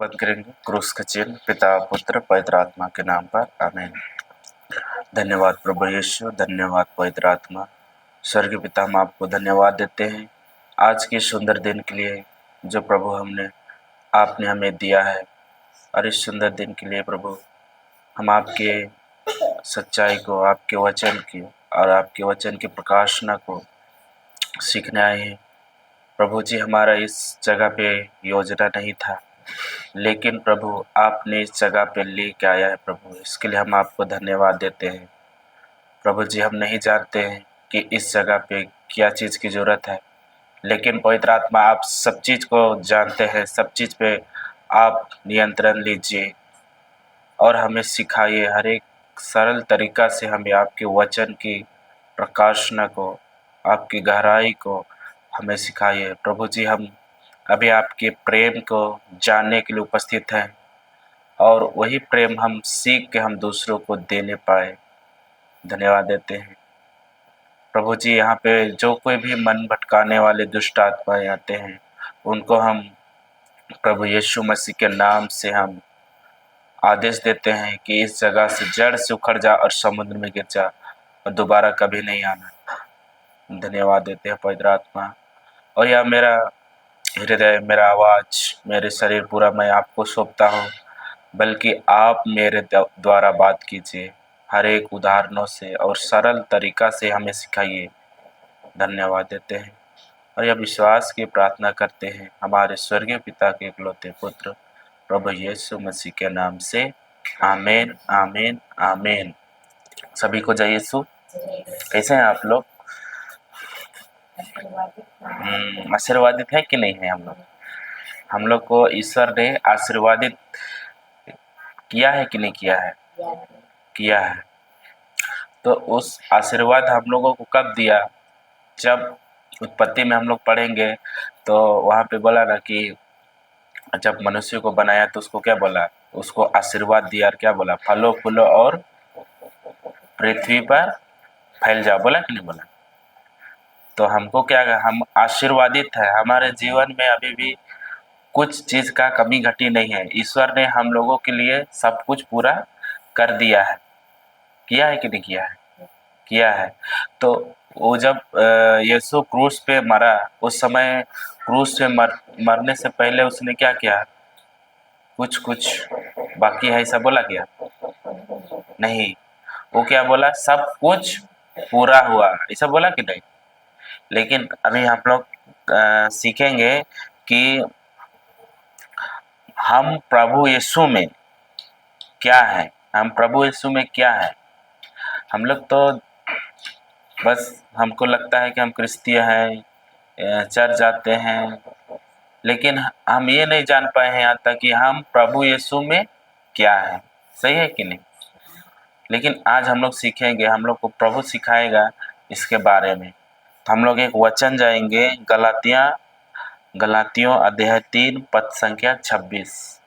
बंद करेंगे। क्रूस का चिन्ह पिता पुत्र पवित्र आत्मा के नाम पर आमीन। धन्यवाद प्रभु यीशु, धन्यवाद पवित्र आत्मा। स्वर्गीय पिता, हम आपको धन्यवाद देते हैं आज के सुंदर दिन के लिए जो प्रभु आपने हमें दिया है। और इस सुंदर दिन के लिए प्रभु हम आपके सच्चाई को, आपके वचन की और आपके वचन की प्रकाशना को सीखने आए हैं। प्रभु जी, हमारा इस जगह पे योजना नहीं था, लेकिन प्रभु आपने इस जगह पे लेके आया है। प्रभु इसके लिए हम आपको धन्यवाद देते हैं। प्रभु जी, हम नहीं जानते हैं कि इस जगह पे क्या चीज़ की ज़रूरत है, लेकिन पवित्र आत्मा आप सब चीज़ को जानते हैं। सब चीज़ पे आप नियंत्रण लीजिए और हमें सिखाइए। हर एक सरल तरीक़ा से हमें आपके वचन की प्रकाशना को, आपकी गहराई को हमें सिखाइए। प्रभु जी, हम अभी आपके प्रेम को जानने के लिए उपस्थित हैं और वही प्रेम हम सीख के हम दूसरों को देने पाए। धन्यवाद देते हैं प्रभु जी। यहाँ पे जो कोई भी मन भटकाने वाले दुष्ट आत्माएं आते हैं, उनको हम प्रभु यीशु मसीह के नाम से हम आदेश देते हैं कि इस जगह से जड़ से उखड़ जा और समुद्र में गिर जा और दोबारा कभी नहीं आना। धन्यवाद देते हैं पवित्र आत्मा। और यह मेरा हृदय, मेरा आवाज़, मेरे शरीर पूरा मैं आपको सौंपता हूँ, बल्कि आप मेरे द्वारा बात कीजिए। हर एक उदाहरणों से और सरल तरीक़ा से हमें सिखाइए। धन्यवाद देते हैं और यह विश्वास की प्रार्थना करते हैं हमारे स्वर्गीय पिता के इकलौते पुत्र प्रभु यीशु मसीह के नाम से। आमीन, आमीन, आमीन। सभी को जय यीशु। कैसे हैं आप लोग? आशीर्वादित है कि नहीं है? हम लोग को ईश्वर ने आशीर्वादित किया है कि नहीं किया है? किया है। तो उस आशीर्वाद हम लोगों को कब दिया? जब उत्पत्ति में हम लोग पढ़ेंगे तो वहाँ पे बोला ना कि जब मनुष्य को बनाया तो उसको क्या बोला? उसको आशीर्वाद दिया और क्या बोला? फलो फूलो और पृथ्वी पर फैल जाओ। बोला कि नहीं बोला? तो हमको क्या, हम आशीर्वादित है। हमारे जीवन में अभी भी कुछ चीज़ का कमी घटी नहीं है। ईश्वर ने हम लोगों के लिए सब कुछ पूरा कर दिया है। किया है कि नहीं किया है? किया है। तो वो जब यीशु क्रूस पे मरा, उस समय क्रूस पे मरने से पहले उसने क्या किया? कुछ कुछ बाकी है ऐसा बोला क्या? नहीं, वो क्या बोला? सब कुछ पूरा हुआ, ऐसा बोला कि नहीं? लेकिन अभी हम लोग सीखेंगे कि हम प्रभु यीशु में क्या है। हम प्रभु यीशु में क्या है? हम लोग तो बस, हमको लगता है कि हम क्रिस्तीय हैं, चर्च जाते हैं, लेकिन हम ये नहीं जान पाए हैं यहाँ तक कि हम प्रभु यीशु में क्या है। सही है कि नहीं? लेकिन आज हम लोग सीखेंगे, हम लोग को प्रभु सिखाएगा इसके बारे में। तो हम लोग एक वचन जाएंगे, गलातियों अध्याय 3 पद संख्या 26।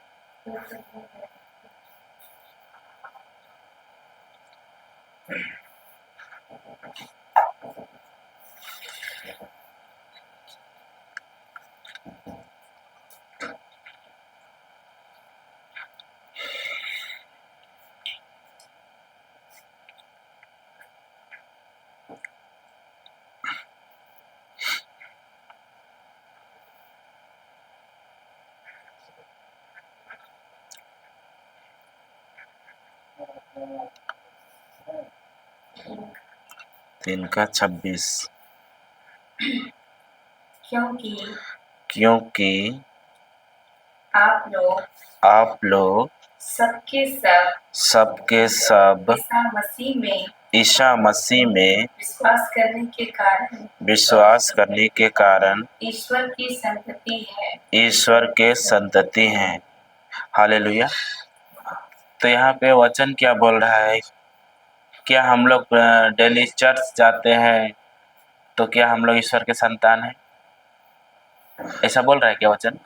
तीन का 26। क्योंकि आप लोग सबके सब ईसा मसीह में विश्वास करने के कारण ईश्वर के संतति हैं। हालेलुया। तो यहाँ पे वचन क्या बोल रहा है? क्या हम लोग डेली चर्च जाते हैं तो क्या हम लोग ईश्वर के संतान हैं? ऐसा बोल रहा है क्या वचन?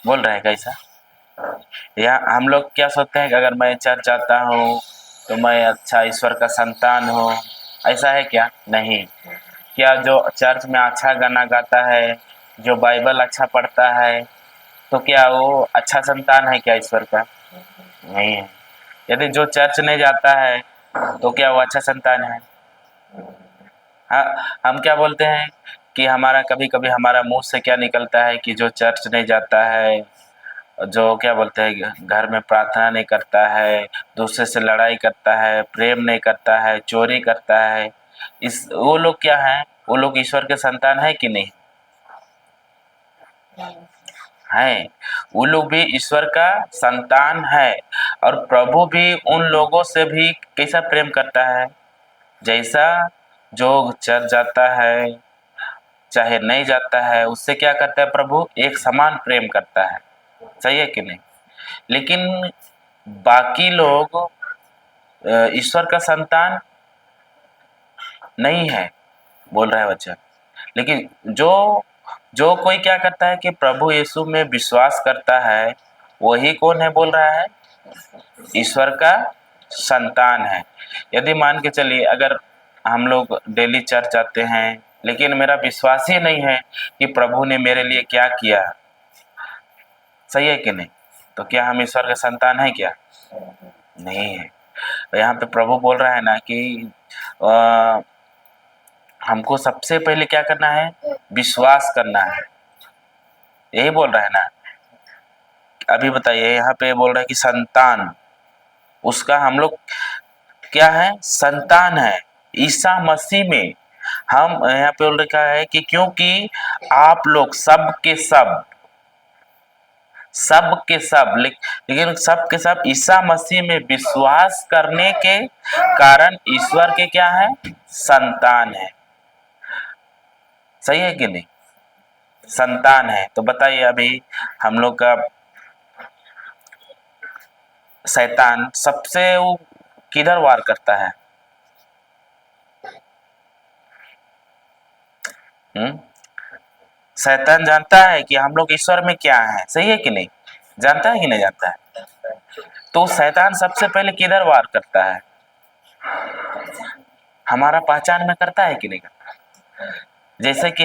बोल रहा है कैसा? या हम लोग क्या सोचते हैं कि अगर मैं चर्च जाता हूँ तो मैं अच्छा ईश्वर का संतान हूँ, ऐसा है क्या? नहीं। क्या जो चर्च में अच्छा गाना गाता है जो बाइबल अच्छा पढ़ता है, तो क्या वो अच्छा संतान है क्या ईश्वर का? नहीं है। यदि जो चर्च नहीं जाता है, तो क्या वो अच्छा संतान है? हाँ, हम क्या बोलते हैं कि हमारा कभी कभी हमारा मुंह से क्या निकलता है कि जो चर्च नहीं जाता है, जो क्या बोलते हैं घर में प्रार्थना नहीं करता है, दूसरे से लड़ाई करता है, प्रेम नहीं करता है, चोरी करता है, इस वो लोग क्या हैं? वो लोग ईश्वर के संतान है कि नहीं? हैं। वो लोग भी ईश्वर का संतान है। और प्रभु भी उन लोगों से भी कैसा प्रेम करता है? जैसा जो चर्च जाता है चाहे नहीं जाता है, उससे क्या करता है प्रभु? एक समान प्रेम करता है। सही है कि नहीं? लेकिन बाकी लोग ईश्वर का संतान नहीं है, बोल रहा है वचन। लेकिन जो जो कोई क्या करता है कि प्रभु यीशु में विश्वास करता है, वही कौन है बोल रहा है? ईश्वर का संतान है। यदि मान के चलिए, अगर हम लोग डेली चर्च जाते हैं, लेकिन मेरा विश्वास ही नहीं है कि प्रभु ने मेरे लिए क्या किया, सही है कि नहीं, तो क्या हम ईश्वर के संतान है क्या? नहीं है। यहाँ पे प्रभु बोल रहा है ना कि अ, हमको सबसे पहले क्या करना है? विश्वास करना है। यही बोल रहा है ना। अभी बताइए, यहाँ पे बोल रहा है कि संतान उसका हम लोग क्या है? संतान है ईसा मसीह में। हम यहाँ पे बोल रखा है कि क्योंकि आप लोग सब के सब लेकिन सब के सब ईसा मसीह में विश्वास करने के कारण ईश्वर के क्या है? संतान है। सही है कि नहीं? संतान है। तो बताइए, अभी हम लोग का शैतान सबसे वो किधर वार करता है? हम्म। शैतान जानता है कि हम लोग ईश्वर में क्या है, सही है कि नहीं? जानता है कि नहीं जानता है? तो शैतान सबसे पहले किधर वार करता है? हमारा पहचान में करता है कि नहीं करता? जैसे कि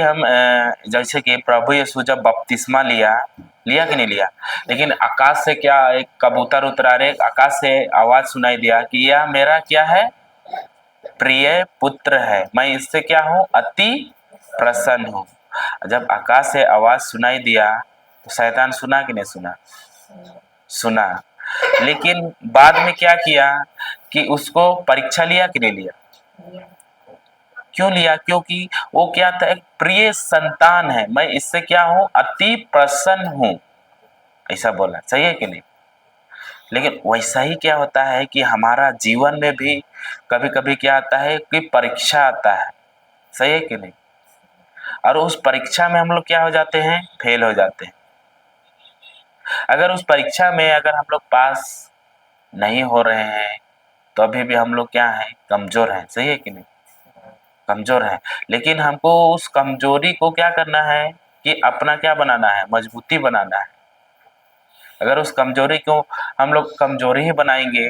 जैसे कि प्रभु यीशु जब बपतिस्मा लिया लिया कि नहीं लिया, लेकिन आकाश से क्या एक कबूतर उतरा रे, आकाश से आवाज सुनाई दिया कि यह मेरा क्या है? प्रिय पुत्र है, मैं इससे क्या हूँ? अति प्रसन्न हूँ। जब आकाश से आवाज सुनाई दिया, तो शैतान सुना कि नहीं सुना? सुना। लेकिन बाद में क्या किया कि उसको परीक्षा लिया कि नहीं लिया? क्यों लिया? क्योंकि वो क्या था? एक प्रिय संतान है, मैं इससे क्या हूं? अति प्रसन्न हूं, ऐसा बोला। सही है कि नहीं? लेकिन वैसा ही क्या होता है कि हमारा जीवन में भी कभी कभी क्या आता है कि परीक्षा आता है। सही है कि नहीं? और उस परीक्षा में हम लोग क्या हो जाते हैं? फेल हो जाते हैं। अगर उस परीक्षा में अगर हम लोग पास नहीं हो रहे हैं, तो अभी भी हम लोग क्या हैं? कमजोर हैं। सही है कि नहीं? कमजोर है। लेकिन हमको उस कमजोरी को क्या करना है कि अपना क्या बनाना है? मजबूती बनाना है। अगर उस कमजोरी को हम लोग कमजोरी ही बनाएंगे,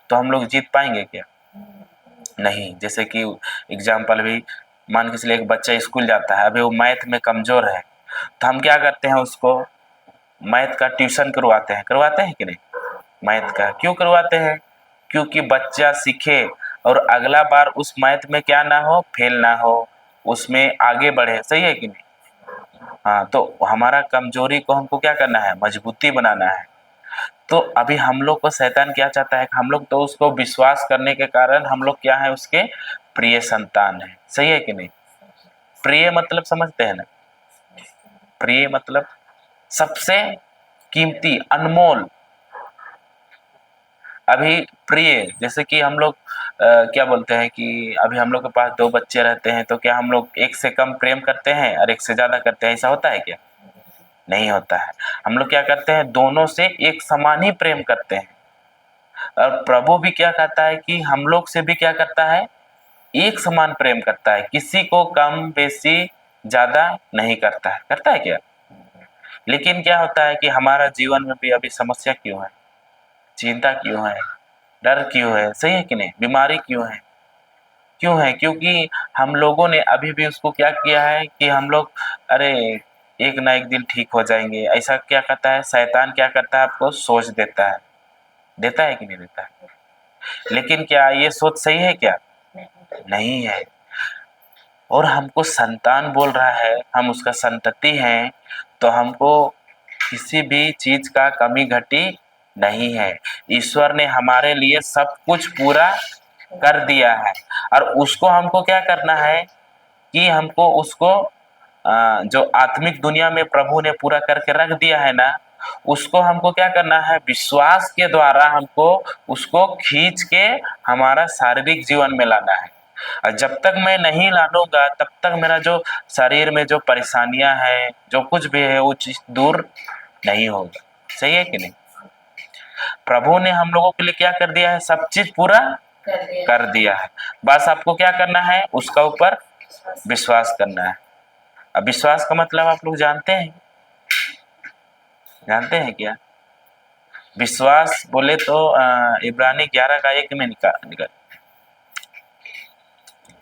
तो हम लोग जीत पाएंगे क्या? नहीं। जैसे कि एग्जाम्पल भी मान के चलिए, एक बच्चा स्कूल जाता है, अभी वो मैथ में कमजोर है, तो हम क्या करते हैं? उसको मैथ का ट्यूशन करवाते हैं कि नहीं? मैथ का क्यों करवाते हैं? क्योंकि बच्चा सीखे और अगला बार उस मैथ में क्या ना हो? फेल ना हो, उसमें आगे बढ़े। सही है कि नहीं? हाँ, तो हमारा कमजोरी को हमको क्या करना है? मजबूती बनाना है। तो अभी हम लोग को शैतान क्या चाहता है? हम लोग तो उसको विश्वास करने के कारण हम लोग क्या है? उसके प्रिय संतान है। सही है कि नहीं? प्रिय मतलब समझते हैं ना? प्रिय मतलब सबसे कीमती, अनमोल। अभी प्रिय जैसे कि हम लोग क्या बोलते हैं कि अभी हम लोग के पास दो बच्चे रहते हैं, तो क्या हम लोग एक से कम प्रेम करते हैं और एक से ज्यादा करते हैं? ऐसा होता है क्या? नहीं होता है। हम लोग क्या करते हैं? दोनों से एक समान ही प्रेम करते हैं। और प्रभु भी क्या कहता है कि हम लोग से भी क्या करता है? एक समान प्रेम करता है, किसी को कम बेसी ज्यादा नहीं करता है। करता है क्या? लेकिन क्या होता है कि हमारा जीवन में भी अभी समस्या क्यों है? चिंता क्यों है? डर क्यों है? सही है कि नहीं? बीमारी क्यों है? क्यों है? क्योंकि हम लोगों ने अभी भी उसको क्या किया है कि हम लोग, अरे एक ना एक दिन ठीक हो जाएंगे, ऐसा क्या करता है शैतान, क्या करता है आपको सोच देता है कि नहीं देता है। लेकिन क्या ये सोच सही है क्या? नहीं है। और हमको संतान बोल रहा है, हम उसका संतति हैं, तो हमको किसी भी चीज का कमी घटी नहीं है। ईश्वर ने हमारे लिए सब कुछ पूरा कर दिया है, और उसको हमको क्या करना है कि हमको उसको जो आत्मिक दुनिया में प्रभु ने पूरा करके रख दिया है ना, उसको हमको क्या करना है, विश्वास के द्वारा हमको उसको खींच के हमारा शारीरिक जीवन में लाना है। और जब तक मैं नहीं लाऊंगा तब तक मेरा जो शरीर में जो परेशानियां हैं, जो कुछ भी है, वो चीज दूर नहीं होगा। सही है कि नहीं? प्रभु ने हम लोगों के लिए क्या कर दिया है, सब चीज पूरा कर दिया है। बस आपको क्या करना है, उसका ऊपर विश्वास करना है। अब विश्वास का मतलब आप लोग जानते हैं क्या? विश्वास बोले तो इब्रानी 11 का 1 में निकल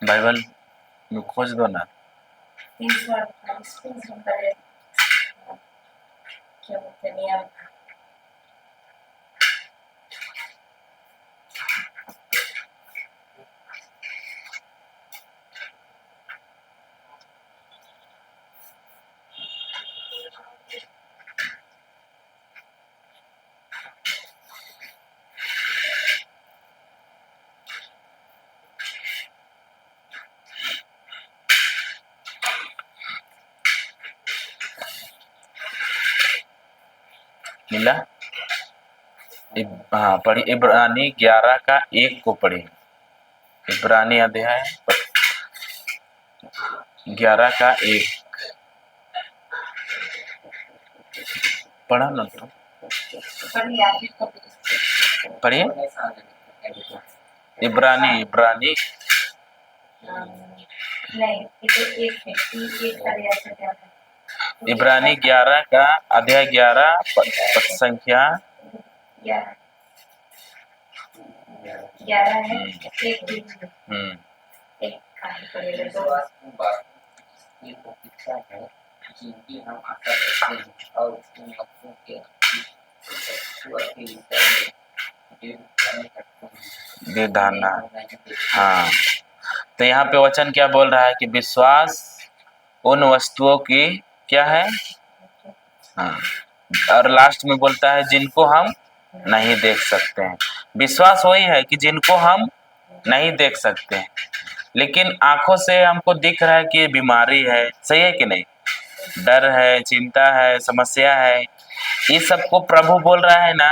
बाइबल में खोज दो ना। मिला? हाँ पढ़ी, इब्रानी 11 का 1 को पढ़ी। इब्रानी अध्याय 11 का 1 पढ़ा ना तो पढ़िए। इब्रानी इब्रानी 11 का अध्याय 11 पद संख्या 11 है। जिनकी हम आशा करते हैं और उसके मौकों के निर्धारणा। हाँ, तो यहाँ पे वचन क्या बोल रहा है कि विश्वास उन वस्तुओं की क्या है, हाँ, और लास्ट में बोलता है जिनको हम नहीं देख सकते हैं। विश्वास वही है कि जिनको हम नहीं देख सकते हैं, लेकिन आंखों से हमको दिख रहा है कि ये बीमारी है। सही है कि नहीं? डर है, चिंता है, समस्या है, ये सबको प्रभु बोल रहा है ना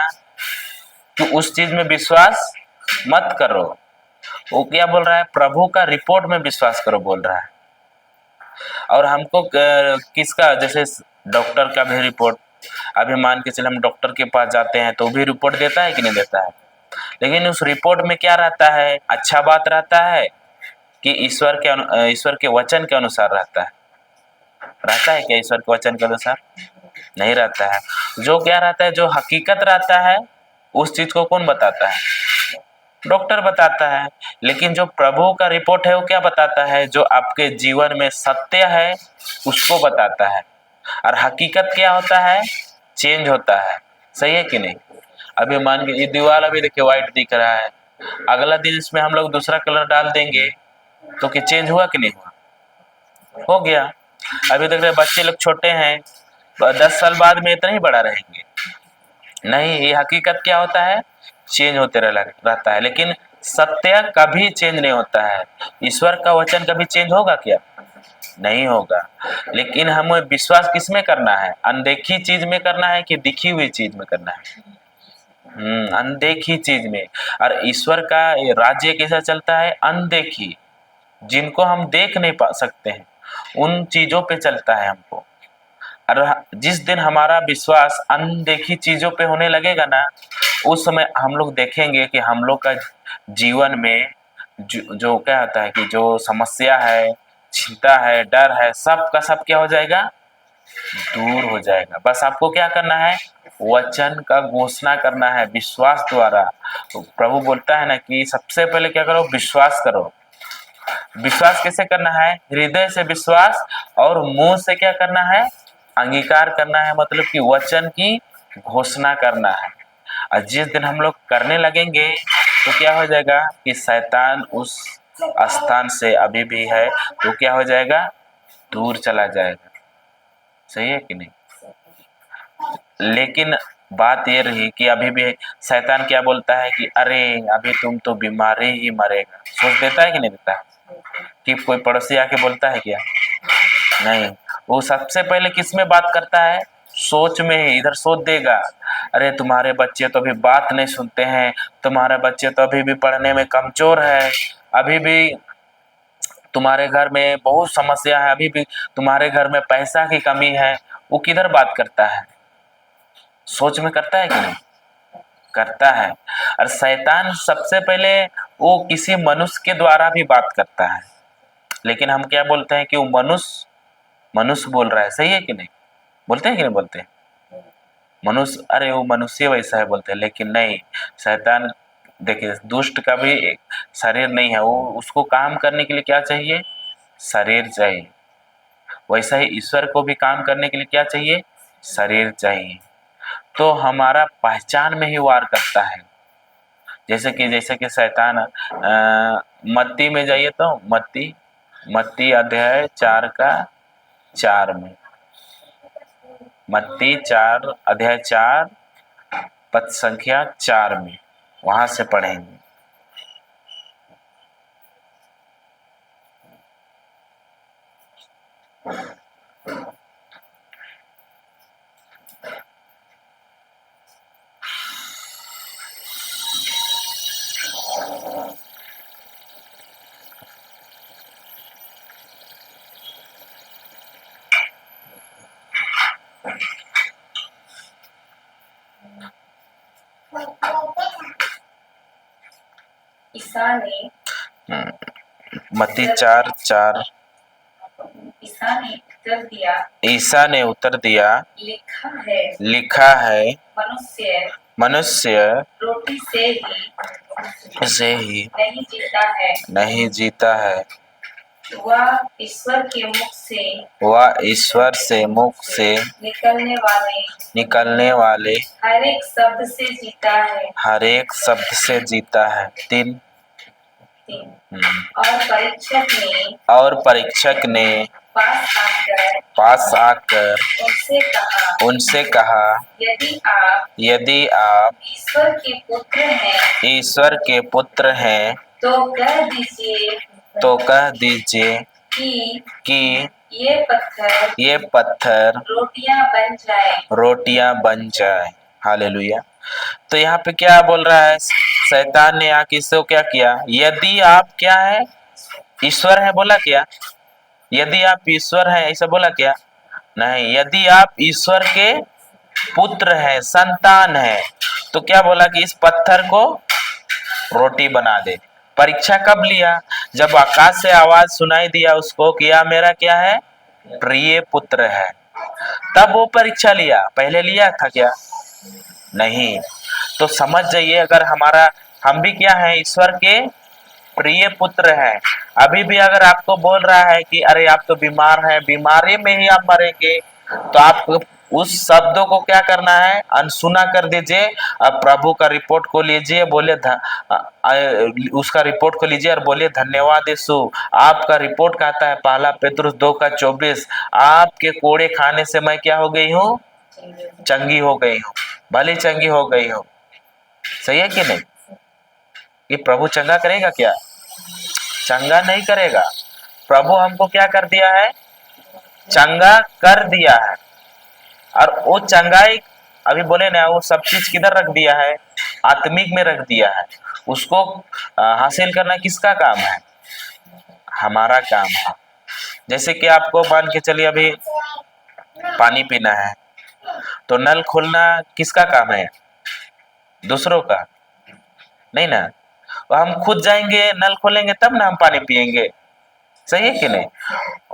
कि उस चीज में विश्वास मत करो। वो क्या बोल रहा है, प्रभु का रिपोर्ट में विश्वास करो बोल रहा है। और हमको किसका, जैसे डॉक्टर का भी रिपोर्ट, अभी मान के चले हम डॉक्टर के पास जाते हैं तो भी रिपोर्ट देता है कि नहीं देता है। लेकिन उस रिपोर्ट में क्या रहता है, अच्छा बात रहता है कि ईश्वर के वचन के अनुसार रहता है क्या? ईश्वर के वचन के अनुसार नहीं रहता है। जो क्या रहता है, जो हकीकत रहता है, उस चीज को कौन बताता है? डॉक्टर बताता है। लेकिन जो प्रभु का रिपोर्ट है वो क्या बताता है, जो आपके जीवन में सत्य है उसको बताता है। और हकीकत क्या होता है, चेंज होता है। सही है कि नहीं? अभी मान के ये दीवार अभी देखिए व्हाइट दिख रहा है, अगला दिन इसमें हम लोग दूसरा कलर डाल देंगे तो क्या चेंज हुआ कि नहीं हुआ? हो गया। अभी देख रहे बच्चे लोग छोटे हैं, 10 साल बाद में इतना ही बड़ा रहेंगे नहीं। ये हकीकत क्या होता है, चेंज होते रहता है। लेकिन सत्य कभी चेंज नहीं होता है। ईश्वर का वचन कभी चेंज होगा क्या? नहीं होगा। लेकिन हमें विश्वास किस में करना है, अनदेखी चीज में करना है कि दिखी हुई चीज में करना है? अनदेखी चीज में। और ईश्वर का राज्य कैसा चलता है, अनदेखी, जिनको हम देख नहीं पा सकते हैं उन चीजों पे चलता है हमको। और जिस दिन हमारा विश्वास अनदेखी चीजों पे होने लगेगा ना, उस समय हम लोग देखेंगे कि हम लोग का जीवन में जो क्या होता है कि जो समस्या है, चिंता है, डर है, सब का सब क्या हो जाएगा, दूर हो जाएगा। बस आपको क्या करना है, वचन का घोषणा करना है विश्वास द्वारा। तो प्रभु बोलता है ना कि सबसे पहले क्या करो, विश्वास करो। विश्वास कैसे करना है, हृदय से विश्वास और मुंह से क्या करना है, अंगीकार करना है मतलब कि वचन की घोषणा करना है। और जिस दिन हम लोग करने लगेंगे तो क्या हो जाएगा कि शैतान उस स्थान से अभी भी है तो क्या हो जाएगा, दूर चला जाएगा। सही है कि नहीं? लेकिन बात ये रही कि अभी भी शैतान क्या बोलता है कि अरे अभी तुम तो बीमारी ही मरेगा। सोच देता है कि नहीं देता? कि कोई पड़ोसी आके बोलता है क्या? नहीं, वो सबसे पहले किस में बात करता है? सोच में ही। इधर सोच देगा, अरे तुम्हारे बच्चे तो अभी बात नहीं सुनते हैं, तुम्हारे बच्चे तो अभी भी पढ़ने में कमजोर है, अभी भी तुम्हारे घर में बहुत समस्या है, अभी भी तुम्हारे घर में पैसा की कमी है। वो किधर बात करता है? सोच में करता है कि नहीं? करता है। और शैतान सबसे पहले वो किसी मनुष्य के द्वारा भी बात करता है, लेकिन हम क्या बोलते हैं कि वो मनुष्य मनुष्य बोल रहा है। सही है कि नहीं? बोलते हैं कि नहीं बोलते? मनुष्य, अरे वो मनुष्य वैसा है बोलते हैं, लेकिन नहीं। शैतान देखिए, दुष्ट का भी एक शरीर नहीं है, वो उसको काम करने के लिए क्या चाहिए? शरीर चाहिए। वैसा ही ईश्वर को भी काम करने के लिए क्या चाहिए? शरीर चाहिए। तो हमारा पहचान में ही वार करता है। जैसे कि शैतान मत्ती में जाइए तो मत्ती अध्याय 4 का 4 में, मत्ती 4 अध्याय 4 पद संख्या 4 में, वहां से पढ़ेंगे। ईसा ने मत्ती 4:4। ईसा ने उत्तर दिया, लिखा है मनुष्य मनुष्य रोटी से ही नहीं जीता है, वह ईश्वर के मुख से निकलने वाले हर एक शब्द से जीता है। 3। और परीक्षक ने पास आकर उनसे कहा, यदि आप ईश्वर के पुत्र हैं तो कह दीजिए कि ये पत्थर रोटियां बन जाए। हालेलुया। तो यहाँ पे क्या बोल रहा है? शैतान ने आके इसको क्या किया? यदि आप क्या है? ईश्वर है बोला क्या? यदि आप ईश्वर है ऐसा बोला क्या? नहीं। यदि आप ईश्वर के पुत्र है, संतान है, तो क्या बोला कि इस पत्थर को रोटी बना दे। परीक्षा कब लिया? जब आकाश से आवाज सुनाई दिया उसको कि यह मेरा क्या है? प्रिय पुत्र है। तब वो परीक्षा लिया। पहले लिया था क्या? नहीं। तो समझ जाइए, अगर हम भी क्या है? ईश्वर के प्रिय पुत्र है। अभी भी अगर आपको बोल रहा है कि अरे आप तो बीमार हैं, बीमारी में ही आप मरेंगे, तो आप उस शब्दों को क्या करना है? अनसुना कर दीजिए। अब प्रभु का रिपोर्ट को लीजिए, उसका रिपोर्ट को लीजिए और बोलिए धन्यवाद यीशु। आपका रिपोर्ट कहता है पहला पेतरुस 2 का 24, आपके कोड़े खाने से मैं क्या हो गई हूँ? चंगी हो गई हूँ। भली चंगी हो गई हूँ। सही है कि नहीं? ये प्रभु चंगा करेगा क्या? चंगा नहीं करेगा। प्रभु हमको क्या कर दिया है? चंगा कर दिया है। और वो चंगाई अभी बोले ना, वो सब चीज किधर रख दिया है? आत्मिक में रख दिया है। उसको हासिल करना किसका काम है? हमारा काम है। जैसे कि आपको मान के चलिए अभी पानी पीना है, तो नल खोलना किसका काम है? दूसरों का नहीं ना। हम खुद जाएंगे, नल खोलेंगे, तब ना हम पानी पिएंगे। सही है कि नहीं?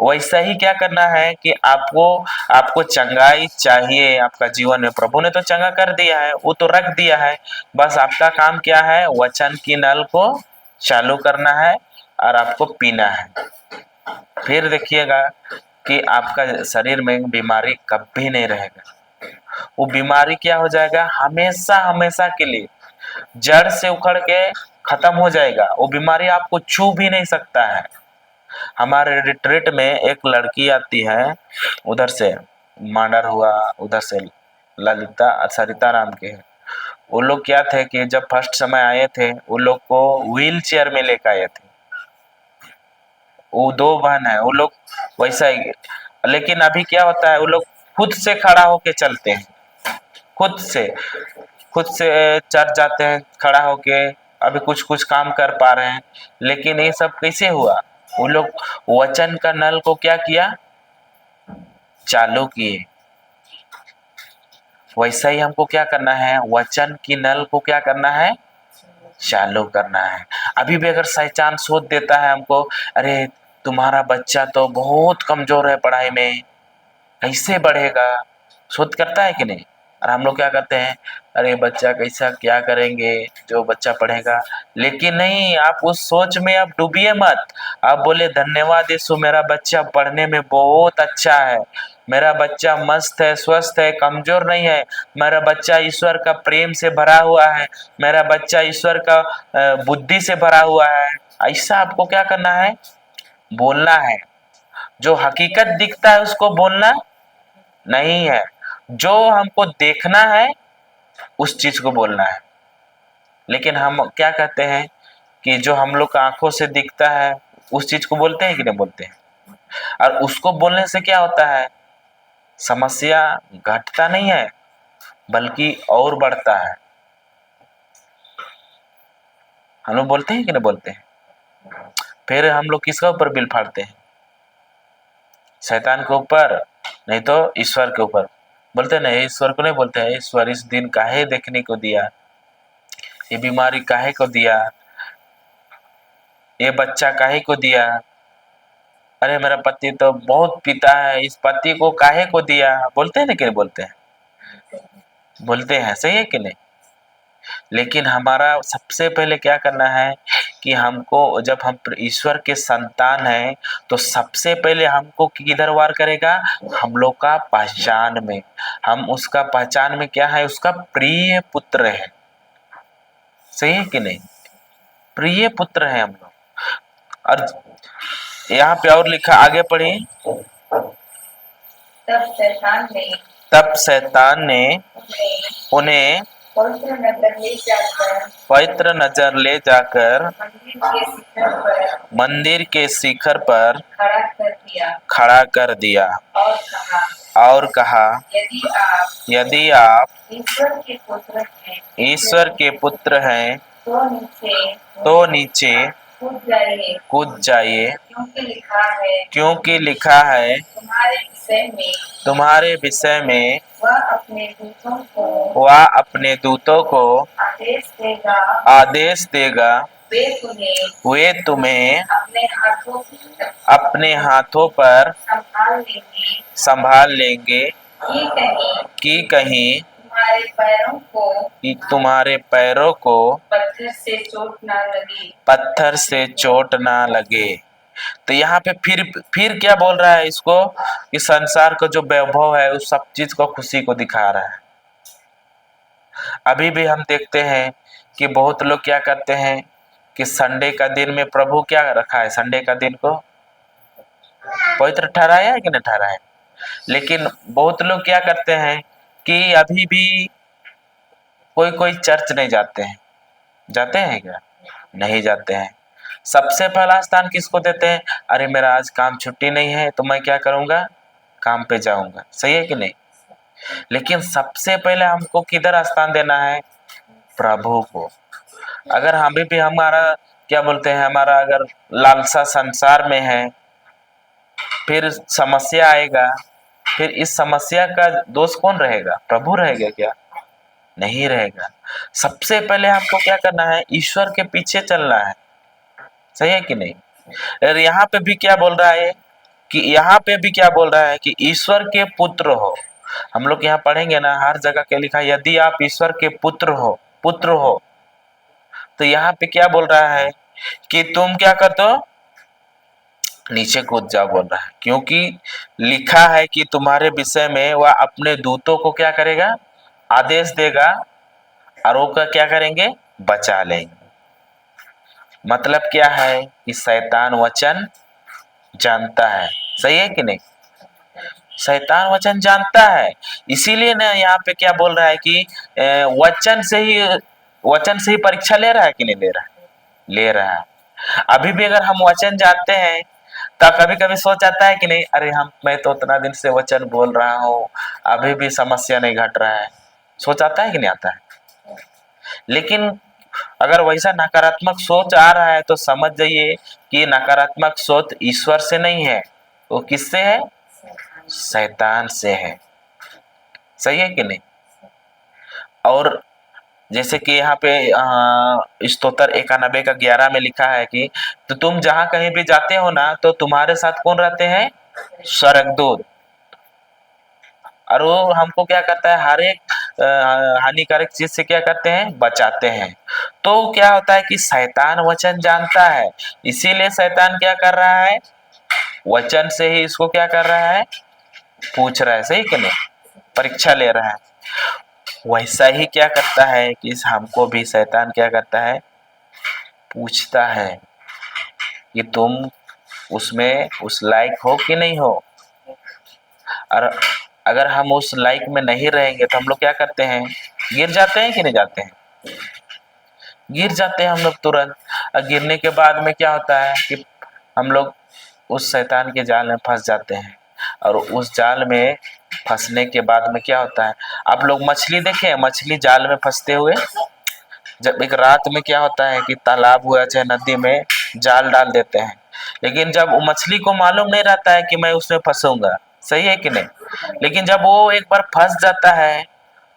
वैसा ही क्या करना है कि आपको चंगाई चाहिए आपका जीवन में। प्रभु ने तो चंगा कर दिया है, वो तो रख दिया है। बस आपका काम क्या है? वचन की नल को चालू करना है और आपको पीना है। फिर देखिएगा कि आपका शरीर में बीमारी कभी नहीं रहेगा। वो बीमारी क्या हो जाएगा, हमेशा हमेशा के लिए जड़ से उखड़ के खत्म हो जाएगा। वो बीमारी आपको छू भी नहीं सकता है। हमारे रिट्रीट में एक लड़की आती है, उधर से मांडर हुआ, उधर से ललिता सरिता नाम के है। वो लोग क्या थे कि जब फर्स्ट समय आए थे, वो लोग को व्हील चेयर में लेकर आए थे। वो 2 बहन है, वो लोग वैसा ही। लेकिन अभी क्या होता है, वो लोग खुद से खड़ा होके चलते हैं, खुद से चढ़ जाते हैं खड़ा होके। अभी कुछ कुछ काम कर पा रहे हैं। लेकिन ये सब कैसे हुआ, वो लोग वचन का नल को क्या किया, चालू किए। वैसा ही हमको क्या करना है, वचन की नल को क्या करना है, चालू करना है। अभी भी अगर शैतान सोच देता है हमको, अरे तुम्हारा बच्चा तो बहुत कमजोर है पढ़ाई में, कैसे बढ़ेगा, शोध करता है कि नहीं। और हम लोग क्या करते हैं, अरे बच्चा कैसा क्या करेंगे जो बच्चा पढ़ेगा। लेकिन नहीं, आप उस सोच में आप डूबिए मत। आप बोले धन्यवाद यीशु, मेरा बच्चा पढ़ने में बहुत अच्छा है, मेरा बच्चा मस्त है, स्वस्थ है, कमजोर नहीं है, मेरा बच्चा ईश्वर का प्रेम से भरा हुआ है, मेरा बच्चा ईश्वर का बुद्धि से भरा हुआ है। ऐसा आपको क्या करना है, बोलना है। जो हकीकत दिखता है उसको बोलना नहीं है, जो हमको देखना है उस चीज को बोलना है। लेकिन हम क्या कहते हैं कि जो हम लोग का आंखों से दिखता है उस चीज को बोलते हैं कि नहीं बोलते हैं। और उसको बोलने से क्या होता है, समस्या घटता नहीं है बल्कि और बढ़ता है। हम लोग बोलते हैं कि नहीं बोलते हैं। फिर हम लोग किसका ऊपर बिल फाड़ते हैं, शैतान के ऊपर, नहीं तो ईश्वर के ऊपर। बोलते नहीं, ईश्वर को नहीं बोलते हैं, ईश्वर इस दिन काहे देखने को दिया, ये बीमारी काहे को दिया, ये बच्चा काहे को दिया, अरे मेरा पति तो बहुत पीता है, इस पति को काहे को दिया। बोलते हैं ना कि नहीं बोलते हैं, बोलते हैं, सही है कि नहीं। लेकिन हमारा सबसे पहले क्या करना है कि हमको, जब हम ईश्वर के संतान हैं तो सबसे पहले हमको किधर वार करेगा, हम लोग का पहचान में। हम उसका पहचान में क्या है, उसका प्रिय पुत्र है, सही है कि नहीं, प्रिय पुत्र है हम लोग। और यहाँ पे और लिखा, आगे पढ़िए। तब शैतान ने उन्हें पवित्र नजर ले जाकर मंदिर के शिखर पर खड़ा कर दिया और कहा, यदि आप ईश्वर के पुत्र हैं तो नीचे कूद जाइए, क्योंकि लिखा है तुम्हारे विषय में वह अपने दूतों को आदेश देगा, वे तुम्हें अपने हाथों पर संभाल लेंगे कि कहीं तुम्हारे पैरों को पत्थर से चोट ना लगे। तो यहाँ पे फिर क्या बोल रहा है इसको, कि संसार का जो वैभव है उस सब चीज को, खुशी को दिखा रहा है। अभी भी हम देखते हैं कि बहुत लोग क्या करते हैं कि संडे का दिन में प्रभु क्या रखा है, संडे का दिन को पवित्र ठहराया है कि नहीं ठहराया। लेकिन बहुत लोग क्या करते हैं कि अभी भी कोई कोई चर्च नहीं जाते हैं। जाते हैं क्या, नहीं जाते हैं। सबसे पहला स्थान किसको देते हैं, अरे मेरा आज काम छुट्टी नहीं है तो मैं क्या करूंगा, काम पे जाऊंगा, सही है कि नहीं। लेकिन सबसे पहले हमको किधर स्थान देना है, प्रभु को। अगर हम भी हमारा क्या बोलते हैं, हमारा अगर लालसा संसार में है, फिर समस्या आएगा, फिर इस समस्या का दोष कौन रहेगा, प्रभु रहेगा क्या, नहीं रहेगा। सबसे पहले हमको क्या करना है, ईश्वर के पीछे चलना है, सही है कि नहीं। और यहाँ पे भी क्या बोल रहा है कि यहाँ पे भी क्या बोल रहा है कि ईश्वर के पुत्र हो। हम लोग यहाँ पढ़ेंगे ना, हर जगह क्या लिखा है, यदि आप ईश्वर के पुत्र हो। तो यहाँ पे क्या बोल रहा है कि तुम क्या करते हो, नीचे कूद जाओ बोल रहा है, क्योंकि लिखा है कि तुम्हारे विषय में वह अपने दूतों को क्या करेगा, आदेश देगा, और वो क्या करेंगे, बचा लेंगे। मतलब क्या है कि शैतान वचन जानता है, सही है कि नहीं, शैतान वचन जानता है। इसीलिए ना यहाँ पे क्या बोल रहा है कि वचन से ही परीक्षा ले रहा है कि नहीं ले रहा है, ले रहा है। अभी भी अगर हम वचन जानते हैं तो कभी कभी सोच आता है कि नहीं, अरे मैं तो उतना दिन से वचन बोल रहा हूँ, अभी भी समस्या नहीं घट रहा है, सोच आता है कि नहीं आता है। लेकिन अगर वैसा नकारात्मक सोच आ रहा है तो समझ जाइए कि नकारात्मक सोच ईश्वर से नहीं है, वो किससे है, शैतान से है, सही है कि नहीं। और जैसे कि यहाँ पे स्तोत्र 91 का 11 में लिखा है कि तो तुम जहां कहीं भी जाते हो ना तो तुम्हारे साथ कौन रहते हैं, स्वर्गदूत, और वो हमको क्या करता है, हर एक हानिकारक चीज से क्या करते हैं, बचाते हैं। तो क्या होता है कि शैतान वचन जानता है, इसीलिए शैतान क्या कर रहा है, वचन से ही इसको क्या कर रहा है, पूछ रहा है, सही कि नहीं, परीक्षा ले रहा है। वैसा ही क्या करता है कि हमको भी शैतान क्या करता है, पूछता है कि तुम उसमें उस लायक हो कि नहीं हो। और अगर हम उस लायक में नहीं रहेंगे तो हम लोग क्या करते हैं, गिर जाते हैं कि नहीं जाते हैं, गिर जाते हैं हम लोग तुरंत। और गिरने के बाद में क्या होता है कि हम लोग उस शैतान के जाल में फंस जाते हैं। और उस जाल में फंसने के बाद में क्या होता है, आप लोग मछली देखे हैं, मछली जाल में फंसते हुए, जब एक रात में क्या होता है कि तालाब हुआ चाहे नदी में जाल डाल देते हैं, लेकिन जब वो मछली को मालूम नहीं रहता है कि मैं उसमें फंसूंगा, सही है कि नहीं। लेकिन जब वो एक बार फंस जाता है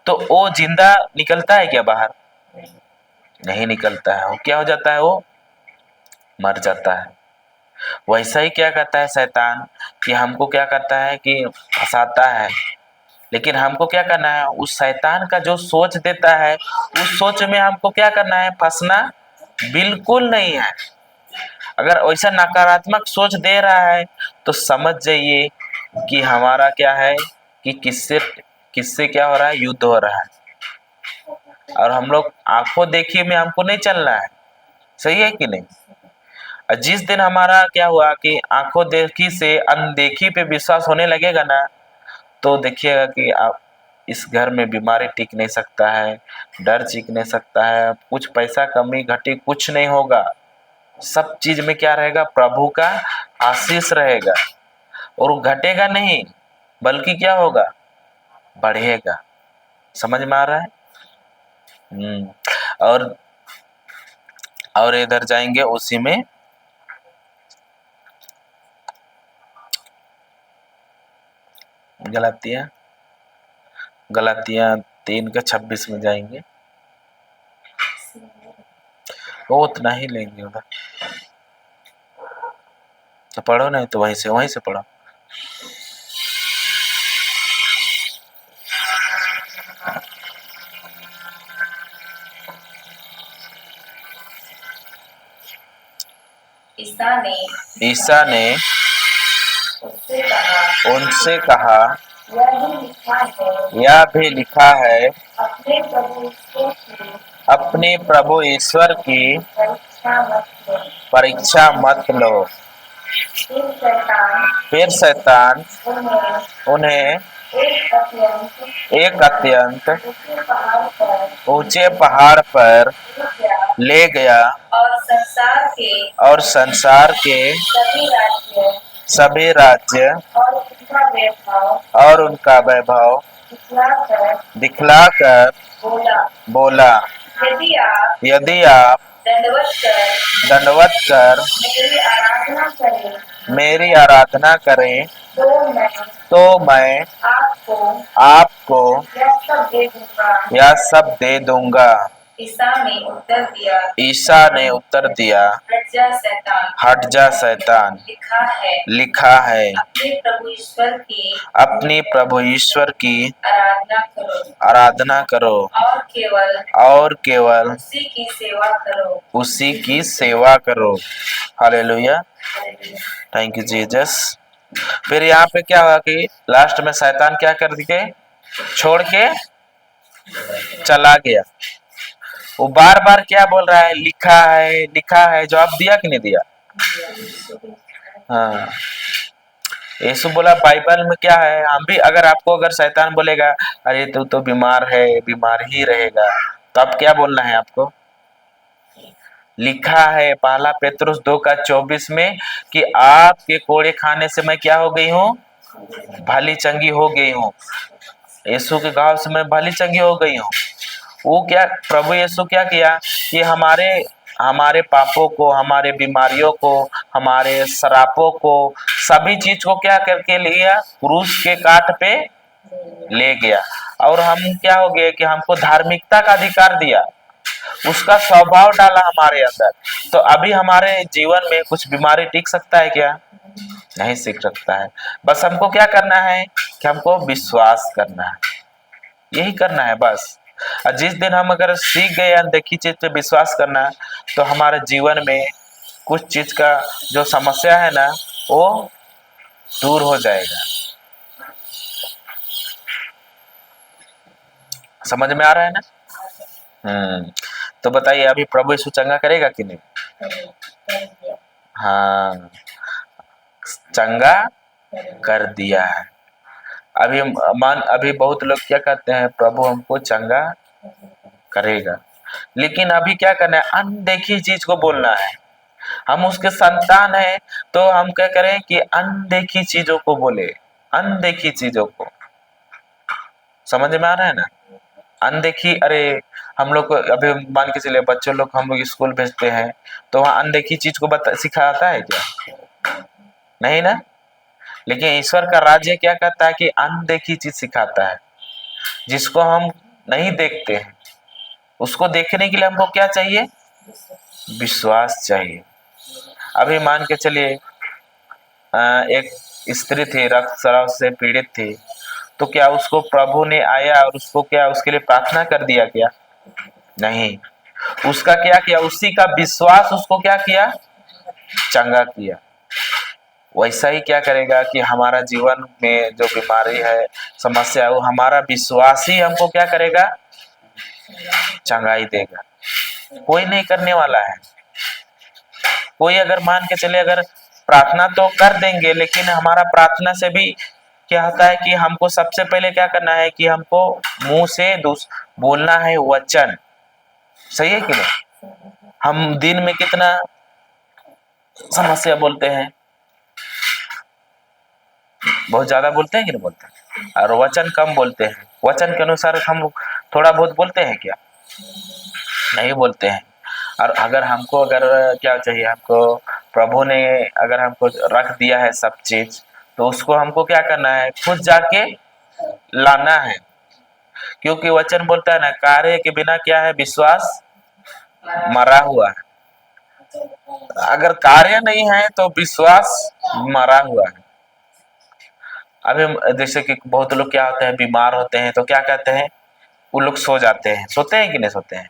तो वो जिंदा निकलता है क्या बाहर, नहीं निकलता है, वो क्या हो जाता है, वो मर जाता है। वैसा ही क्या करता है शैतान कि हमको क्या करता है कि फंसाता है, लेकिन हमको क्या करना है, उस शैतान का जो सोच देता है उस सोच में हमको क्या करना है, फंसना बिल्कुल नहीं है। अगर वैसा नकारात्मक सोच दे रहा है तो समझ जाइए कि हमारा क्या है कि किससे किससे क्या हो रहा है, युद्ध हो रहा है। और हम लोग आंखों देखी में हमको नहीं चलना है, सही है कि नहीं। और जिस दिन हमारा क्या हुआ कि आंखों देखी से अनदेखी पे विश्वास होने लगेगा ना, तो देखिएगा कि आप इस घर में बीमारी टिक नहीं सकता है, डर टिक नहीं सकता है, कुछ पैसा कमी घटी कुछ नहीं होगा, सब चीज में क्या रहेगा, प्रभु का आशीष रहेगा। और वो घटेगा नहीं बल्कि क्या होगा, बढ़ेगा। समझ में आ रहा है। और इधर जाएंगे उसी में, गलातिया 3:26 में जाएंगे, वो उतना ही लेंगे उधर, तो पढ़ो नहीं तो वहीं से पढ़ो। ईसा ने उनसे कहा, यह भी लिखा है, अपने प्रभु ईश्वर की परीक्षा मत लो। फिर शैतान उन्हें एक अत्यंत ऊंचे पहाड़ पर ले गया और संसार के सभी राज्य और उनका वैभव दिखलाकर बोला, यदि आप दंडवत कर मेरी आराधना करें तो मैं आपको यह सब दे दूंगा। ईसा ने उत्तर दिया, ईसा ने उत्तर दिया, हट जा शैतान, हट जा शैतान, लिखा है अपने प्रभु ईश्वर की आराधना करो आराधना करो और केवल उसी की सेवा करो। उसी की सेवा करो। Hallelujah, thank you Jesus. फिर यहाँ पे क्या हुआ कि लास्ट में शैतान क्या कर दिए, छोड़ के चला गया। वो बार बार क्या बोल रहा है, लिखा है लिखा है। जवाब दिया कि नहीं दिया? हाँ, यीशु बोला बाइबल में क्या है। हम भी अगर शैतान बोलेगा अरे तू तो बीमार है, बीमार ही रहेगा, तो अब क्या बोलना है आपको? लिखा है पहला पेतरुस 2:24 में कि आपके कोड़े खाने से मैं क्या हो गई हूँ, भली चंगी हो गई हूँ। यीशु के घाव से मैं भली चंगी हो गई हूँ। वो क्या, प्रभु यीशु क्या किया कि हमारे हमारे पापों को, हमारे बीमारियों को, हमारे श्रापों को, सभी चीज को क्या करके लिया, क्रूस के काट पे ले गया। और हम क्या हो गए कि हमको धार्मिकता का अधिकार दिया, उसका स्वभाव डाला हमारे अंदर। तो अभी हमारे जीवन में कुछ बीमारी टिक सकता है क्या? नहीं सीख सकता है। बस हमको क्या करना है कि हमको विश्वास करना है, यही करना है बस। और जिस दिन हम अगर सीख गए अनदेखी चीज पे विश्वास करना, तो हमारे जीवन में कुछ चीज का जो समस्या है ना, वो दूर हो जाएगा। समझ में आ रहा है ना? तो बताइए अभी प्रभु यीशु चंगा करेगा कि नहीं? हाँ, चंगा कर दिया है। अभी बहुत लोग क्या कहते हैं, प्रभु हमको चंगा करेगा, लेकिन अभी क्या करना है, अनदेखी चीज को बोलना है। हम उसके संतान है, तो हम क्या करें कि अनदेखी चीजों को बोले, अनदेखी चीजों को। समझ में आ रहा है ना? अनदेखी, अरे हम लोग को अभी मान के चलिए बच्चों लोग हम लोग स्कूल भेजते हैं, तो वहाँ अनदेखी चीज को सिखाता है क्या? नहीं ना। लेकिन ईश्वर का राज्य क्या कहता है कि अनदेखी चीज सिखाता है। जिसको हम नहीं देखते हैं, उसको देखने के लिए हमको क्या चाहिए? विश्वास चाहिए। अभी मान के चलिए एक स्त्री थी, रक्तस्राव से पीड़ित थी, तो क्या उसको प्रभु ने आया और उसको क्या उसके लिए प्रार्थना कर दिया क्या? नहीं। उसका क्या किया, उसी का विश्वास उसको क्या किया, चंगा किया। वैसा ही क्या करेगा कि हमारा जीवन में जो बीमारी है, समस्या है, वो हमारा विश्वास ही हमको क्या करेगा, चंगाई देगा। कोई नहीं करने वाला है। कोई अगर मान के चले, अगर प्रार्थना तो कर देंगे, लेकिन हमारा प्रार्थना से भी क्या होता है कि हमको सबसे पहले क्या करना है कि हमको मुंह से बोलना है वचन। सही है कि नहीं? हम दिन में कितना समस्या बोलते हैं, बहुत ज्यादा बोलते हैं कि नहीं बोलते हैं? और वचन कम बोलते हैं। वचन के अनुसार हम थोड़ा बहुत बोलते हैं क्या? नहीं बोलते हैं। और अगर क्या चाहिए, हमको प्रभु ने अगर हमको रख दिया है सब चीज, तो उसको हमको क्या करना है, खुद जाके लाना है। क्योंकि वचन बोलता है ना, कार्य के बिना क्या है, विश्वास मरा हुआ है। अगर कार्य नहीं है तो विश्वास मरा हुआ है। अभी जैसे कि बहुत लोग क्या होते हैं, बीमार होते हैं, तो क्या कहते हैं, वो लोग सो जाते हैं। सोते हैं कि नहीं सोते हैं?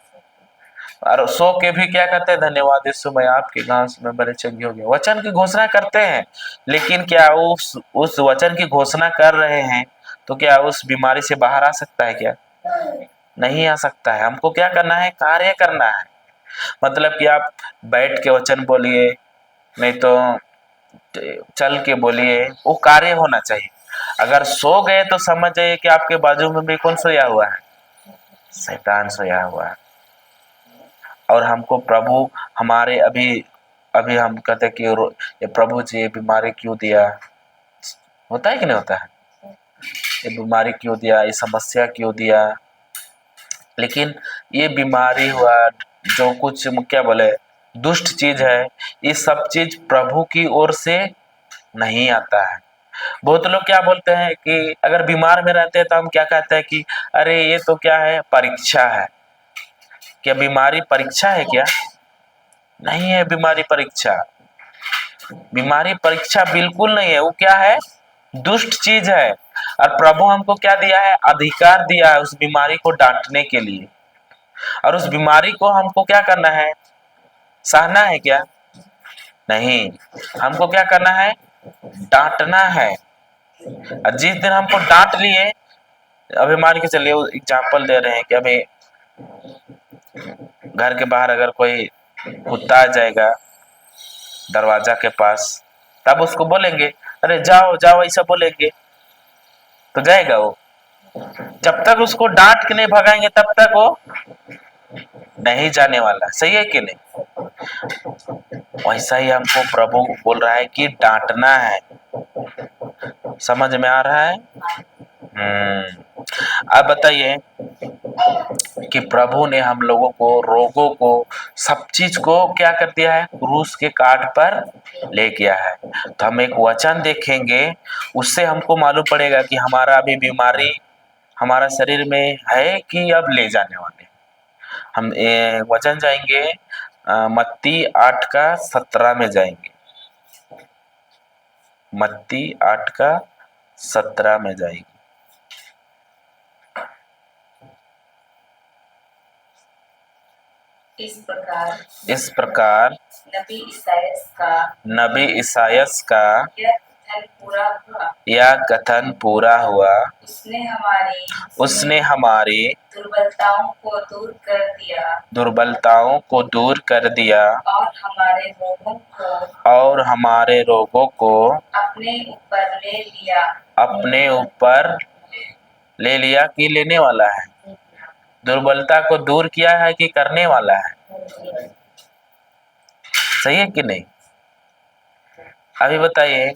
और सो के भी क्या कहते हैं, धन्यवाद यीशु, मैं आपके घास में बड़े चंगे हो गए। वचन की घोषणा करते हैं, लेकिन क्या उस वचन की घोषणा कर रहे हैं तो क्या उस बीमारी से बाहर आ सकता है क्या? नहीं आ सकता है। हमको क्या करना है, कार्य करना है। मतलब कि आप बैठ के वचन बोलिए, नहीं तो चल के बोलिए, वो कार्य होना चाहिए। अगर सो गए तो समझ जाइए कि आपके बाजू में भी कौन सोया हुआ है, शैतान सोया हुआ है। और हमको प्रभु हमारे अभी अभी हम कहते हैं कि ये प्रभु जी ये बीमारी क्यों दिया, होता है कि नहीं होता है? ये बीमारी क्यों दिया, ये समस्या क्यों दिया? लेकिन ये बीमारी हुआ, जो कुछ क्या बोले दुष्ट चीज है, ये सब चीज प्रभु की ओर से नहीं आता है। बहुत लोग क्या बोलते हैं कि अगर बीमार में रहते हैं तो हम क्या कहते हैं कि अरे ये तो क्या है, परीक्षा है। क्या बीमारी परीक्षा है क्या? नहीं है बीमारी परीक्षा। बीमारी परीक्षा बिल्कुल नहीं है। वो क्या है? दुष्ट चीज है। और प्रभु हमको क्या दिया है? अधिकार दिया है उस बीमारी को डांटने के लिए। और उस बीमारी को हमको क्या करना है? सहना है क्या? नहीं, हमको क्या करना है? डांटना है। और जिस दिन हमको डांट लिए, अभी मान के चलिए एग्जाम्पल दे रहे हैं कि अभी घर के बाहर अगर कोई कुत्ता आ जाएगा दरवाजा के पास, तब उसको बोलेंगे अरे जाओ जाओ, ऐसा बोलेंगे तो जाएगा वो? जब तक उसको डांट के नहीं भगाएंगे तब तक वो नहीं जाने वाला। सही है कि नहीं? वैसा ही हमको प्रभु बोल रहा है कि डांटना है। समझ में आ रहा है? अब बताइए कि प्रभु ने हम लोगों को, रोगों को, सब चीज को क्या कर दिया है? क्रूस के काट पर ले गया है। तो हम एक वचन देखेंगे, उससे हमको मालूम पड़ेगा कि हमारा अभी बीमारी हमारा शरीर में है कि अब ले जाने वाले। हम वचन जाएंगे मत्ती 8:17 में जाएंगे। मत्ती 8:17 में जाएंगे। इस प्रकार नबी ईसायास का यह कथन पूरा हुआ। उसने हमारी दुर्बलताओं को दूर कर दिया और हमारे रोगों को अपने ऊपर ले लिया कि लेने वाला है? दुर्बलता को दूर किया है कि करने वाला है? सही है कि नहीं? अभी बताइए,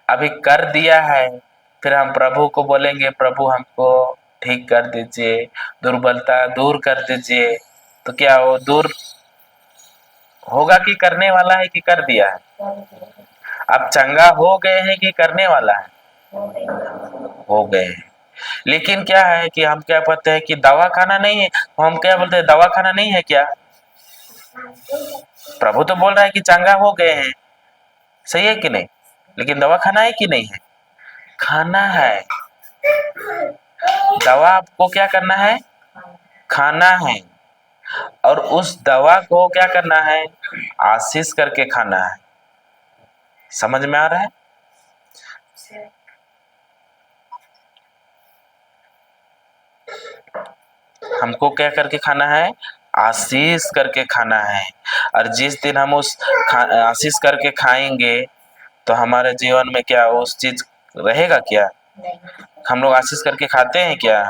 अभी कर दिया है, फिर हम प्रभु को बोलेंगे प्रभु हमको ठीक कर दीजिए, दुर्बलता दूर कर दीजिए, तो क्या वो दूर होगा कि करने वाला है कि कर दिया है? अब चंगा हो गए हैं कि करने वाला है? हो गए हैं। लेकिन क्या है कि हम क्या बोलते हैं कि दवा खाना नहीं है, हम क्या बोलते हैं दवा खाना नहीं है क्या? प्रभु तो बोल रहा है कि चंगा हो गए हैं। सही है कि नहीं? लेकिन दवा खाना है कि नहीं है? खाना है। दवा आपको क्या करना है? खाना है। और उस दवा को क्या करना है? आशीष करके खाना है। समझ में आ रहा है? हमको क्या करके खाना है? आशीष करके खाना है। और जिस दिन हम उस आशीष करके खाएंगे तो हमारे जीवन में क्या उस चीज रहेगा क्या? हम लोग आशीष करके खाते हैं क्या?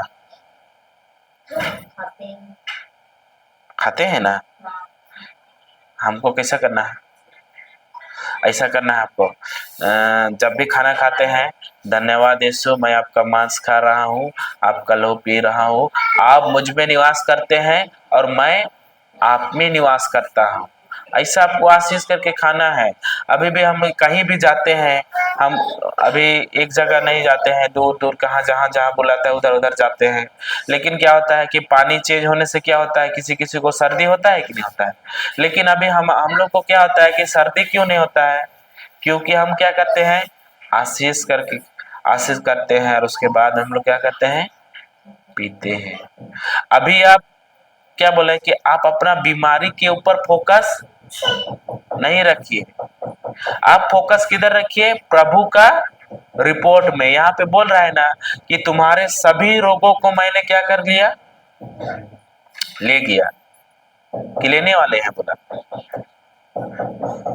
खाते हैं ना? हमको कैसा करना है? ऐसा करना है आपको, जब भी खाना खाते हैं, धन्यवाद यीशु, मैं आपका मांस खा रहा हूँ, आपका लहू पी रहा हूँ, आप मुझ में निवास करते हैं और मैं आप में निवास करता हूँ। ऐसा आपको आशीष करके खाना है। अभी भी हम कहीं भी जाते हैं, हम अभी एक जगह नहीं जाते हैं, दूर दूर कहाँ जहाँ जहाँ बुलाता है उधर उधर जाते हैं। लेकिन क्या होता है कि पानी चेंज होने से क्या होता है, किसी किसी को सर्दी होता है कि नहीं होता है? लेकिन अभी हम लोग को क्या होता है कि सर्दी क्यों नहीं होता है? क्योंकि हम क्या करते हैं? आशीष करते हैं और उसके बाद हम लोग क्या करते हैं? पीते हैं। अभी आप क्या बोले कि आप अपना बीमारी के ऊपर फोकस नहीं रखिए, आप फोकस किधर रखिए? प्रभु का रिपोर्ट में। यहाँ पे बोल रहा है ना कि तुम्हारे सभी रोगों को मैंने क्या कर लिया? ले गया कि लेने वाले हैं बोला।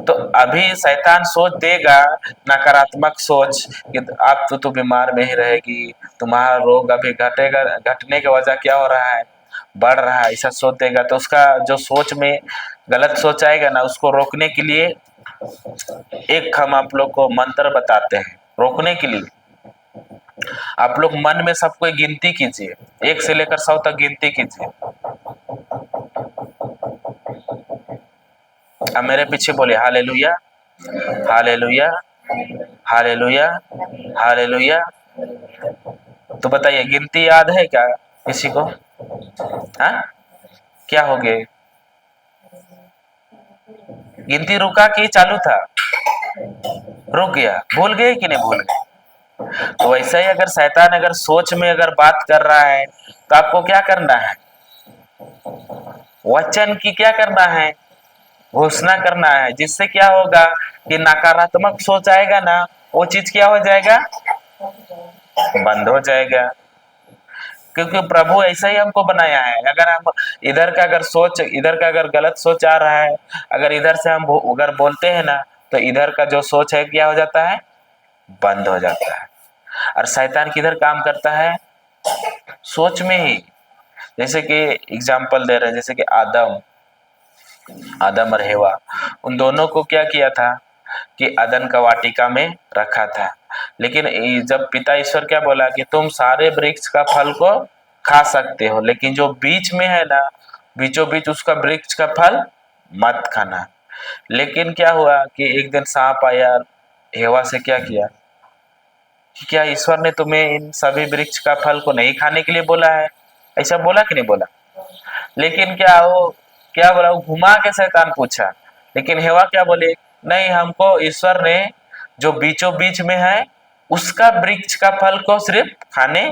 तो अभी शैतान सोच देगा, नकारात्मक सोच कि आप तो बीमार में ही रहेगी, तुम्हारा रोग अभी घटेगा, घटने की वजह क्या हो रहा है? बढ़ रहा है, ऐसा सोच देगा। तो उसका जो सोच में गलत सोच आएगा ना, उसको रोकने के लिए एक हम आप लोग को मंत्र बताते हैं रोकने के लिए। आप लोग मन में सबको गिनती कीजिए, 1 से लेकर 100 तक गिनती कीजिए। अब मेरे पीछे बोले हालेलुया, हालेलुया, हालेलुया, हालेलुया। तो बताइए गिनती याद है क्या किसी को? हाँ? क्या हो गए? गिनती रुका कि चालू था? रुक गया। भूल गए कि नहीं भूल गए? तो वैसा ही अगर शैतान अगर सोच में अगर बात कर रहा है तो आपको क्या करना है? वचन की क्या करना है? घोषणा करना है, जिससे क्या होगा कि नकारात्मक सोच आएगा ना, वो चीज क्या हो जाएगा? बंद हो जाएगा। क्योंकि प्रभु ऐसा ही हमको बनाया है। अगर हम इधर का अगर सोच, इधर का अगर गलत सोच आ रहा है, अगर इधर से हम अगर बोलते हैं ना, तो इधर का जो सोच है क्या हो जाता है? बंद हो जाता है। और शैतान किधर काम करता है? सोच में ही। जैसे कि एग्जाम्पल दे रहे हैं, जैसे कि आदम और हेवा, उन दोनों को क्या किया था कि अदन का वाटिका में रखा था। लेकिन जब पिता ईश्वर क्या बोला कि तुम सारे वृक्ष का फल को खा सकते हो, लेकिन जो बीच में है ना, बीचों बीच उसका वृक्ष का फल मत खाना। लेकिन क्या हुआ कि एक दिन सांप आया, हेवा से क्या किया कि क्या ईश्वर ने तुम्हें इन सभी वृक्ष का फल को नहीं खाने के लिए बोला है? ऐसा बोला कि नहीं बोला? लेकिन क्या बोला, वो घुमा के शैतान पूछा। लेकिन हेवा क्या बोले? नहीं, हमको ईश्वर ने जो बीचों बीच में है उसका वृक्ष का फल को सिर्फ खाने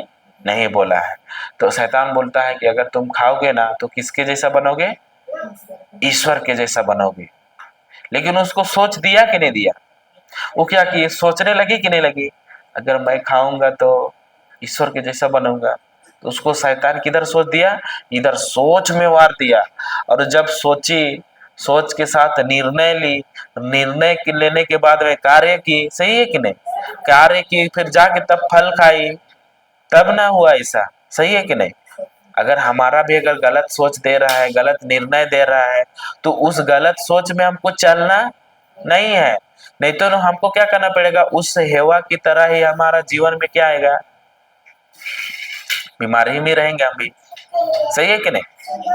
नहीं बोला है। तो शैतान बोलता है कि अगर तुम खाओगे ना तो किसके जैसा बनोगे? ईश्वर के जैसा बनोगे। लेकिन उसको सोच दिया कि नहीं दिया? वो क्या कि सोचने लगी कि नहीं लगी? अगर मैं खाऊंगा तो ईश्वर के जैसा बनूंगा। तो उसको शैतान किधर सोच दिया? इधर सोच में वार दिया। और जब सोची, सोच के साथ निर्णय ली, निर्णय लेने के बाद में कार्य की, सही है कि नहीं? कार्य की, फिर जाके तब फल खाई, तब ना हुआ ऐसा। सही है कि नहीं? अगर हमारा भी अगर गलत सोच दे रहा है, गलत निर्णय दे रहा है, तो उस गलत सोच में हमको चलना नहीं है। नहीं तो हमको क्या करना पड़ेगा? उस हेवा की तरह ही हमारा जीवन में क्या आएगा? बीमारी में रहेंगे हम भी। सही है कि नहीं?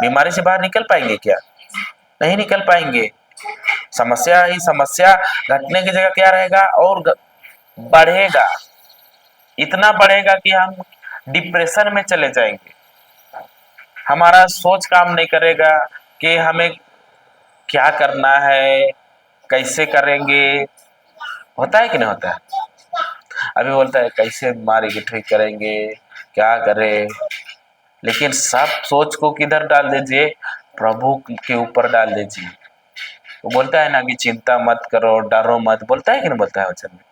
बीमारी से बाहर निकल पाएंगे क्या? नहीं निकल पाएंगे। समस्या ही समस्या घटने की जगह क्या रहेगा? और बढ़ेगा। इतना बढ़ेगा कि हम डिप्रेशन में चले जाएंगे। हमारा सोच काम नहीं करेगा कि हमें क्या करना है, कैसे करेंगे। होता है कि नहीं होता है? अभी बोलता है कैसे बीमारी की ठीक करेंगे, क्या करें। लेकिन सब सोच को किधर डाल दीजिए? प्रभु के ऊपर डाल दीजिए। वो बोलता है ना कि चिंता मत करो, डरो मत, बोलता है कि नहीं बोलता है वचन में?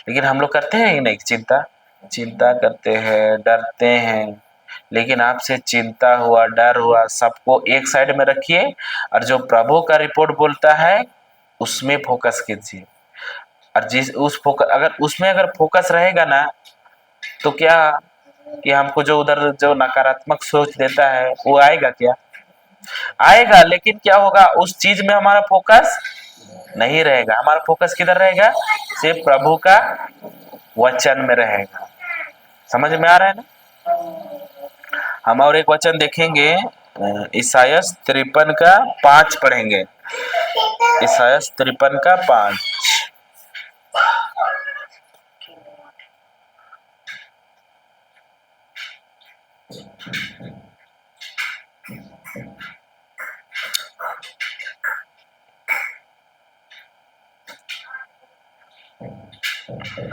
लेकिन हम लोग करते हैं कि नहीं चिंता? चिंता करते हैं, डरते हैं। लेकिन आपसे चिंता हुआ, डर हुआ, सबको एक साइड में रखिए और जो प्रभु का रिपोर्ट बोलता है उसमें फोकस कीजिए। और जिस उस फोकस, अगर उसमें अगर फोकस रहेगा ना, तो क्या कि हमको जो उधर जो नकारात्मक सोच देता है वो आएगा क्या? आएगा। लेकिन क्या होगा? उस चीज में हमारा फोकस नहीं रहेगा। हमारा फोकस किधर रहेगा? सिर्फ प्रभु का वचन में रहेगा। समझ में आ रहा है ना? हम और एक वचन देखेंगे, ईसायास 53 का 5 पढ़ेंगे। ईसायास 53 का 5।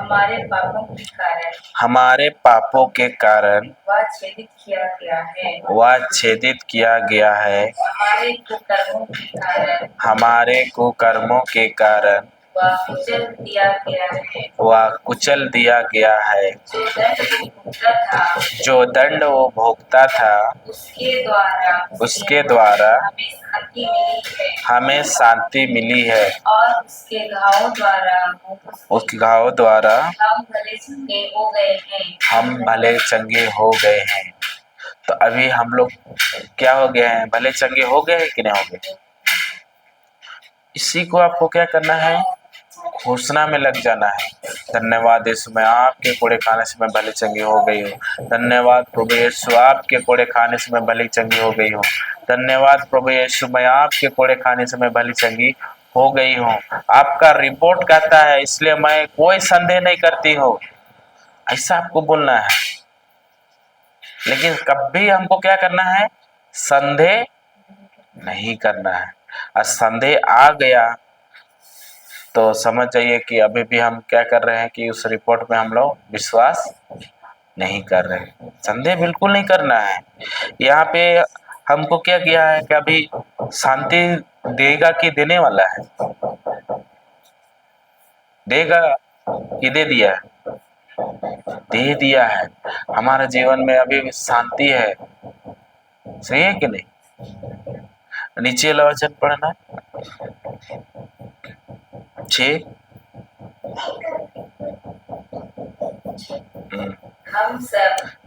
हमारे पापों के कारण हमारे पापों के कारण वह छेदित किया गया है। वह छेदित किया गया है। हमारे कुकर्मों के कारण हमारे कुकर्मों के कारण वह कुचल दिया गया है। वह कुचल दिया गया है। जो दंड वो भोगता था जो दंड वो भोगता था उसके द्वारा हमें शांति मिली है। और उसके घावों द्वारा हम भले चंगे हो गए हैं। हम भले चंगे हो गए हैं। तो अभी हम लोग क्या हो गए हैं? भले चंगे हो गए हैं कि नहीं हो गए? इसी को आपको क्या करना है? घोषणा में लग जाना है। धन्यवाद यीशु, मैं आपके कोड़े खाने से मैं भली चंगी हो गई हूँ। धन्यवाद प्रभु यीशु, आपके कोड़े खाने से मैं भली चंगी हो गई हूँ। धन्यवाद प्रभु यीशु, मैं आपके कोड़े खाने से मैं भली चंगी हो गई हूँ। आपका रिपोर्ट कहता है, इसलिए मैं कोई संदेह नहीं करती हूँ। ऐसा आपको बोलना है। लेकिन कभी हमको क्या करना है? संदेह नहीं करना है। और संदेह आ गया तो समझ जाइए कि अभी भी हम क्या कर रहे हैं कि उस रिपोर्ट में हम लोग विश्वास नहीं कर रहे हैं। संदेह बिल्कुल नहीं करना है। यहाँ पे हमको क्या किया है कि अभी शांति देगा कि देने वाला है? देगा कि दे दिया है? दे दिया है। हमारे जीवन में अभी भी शांति है, सही है कि नहीं? नीचे वाला वचन पढ़ना 6।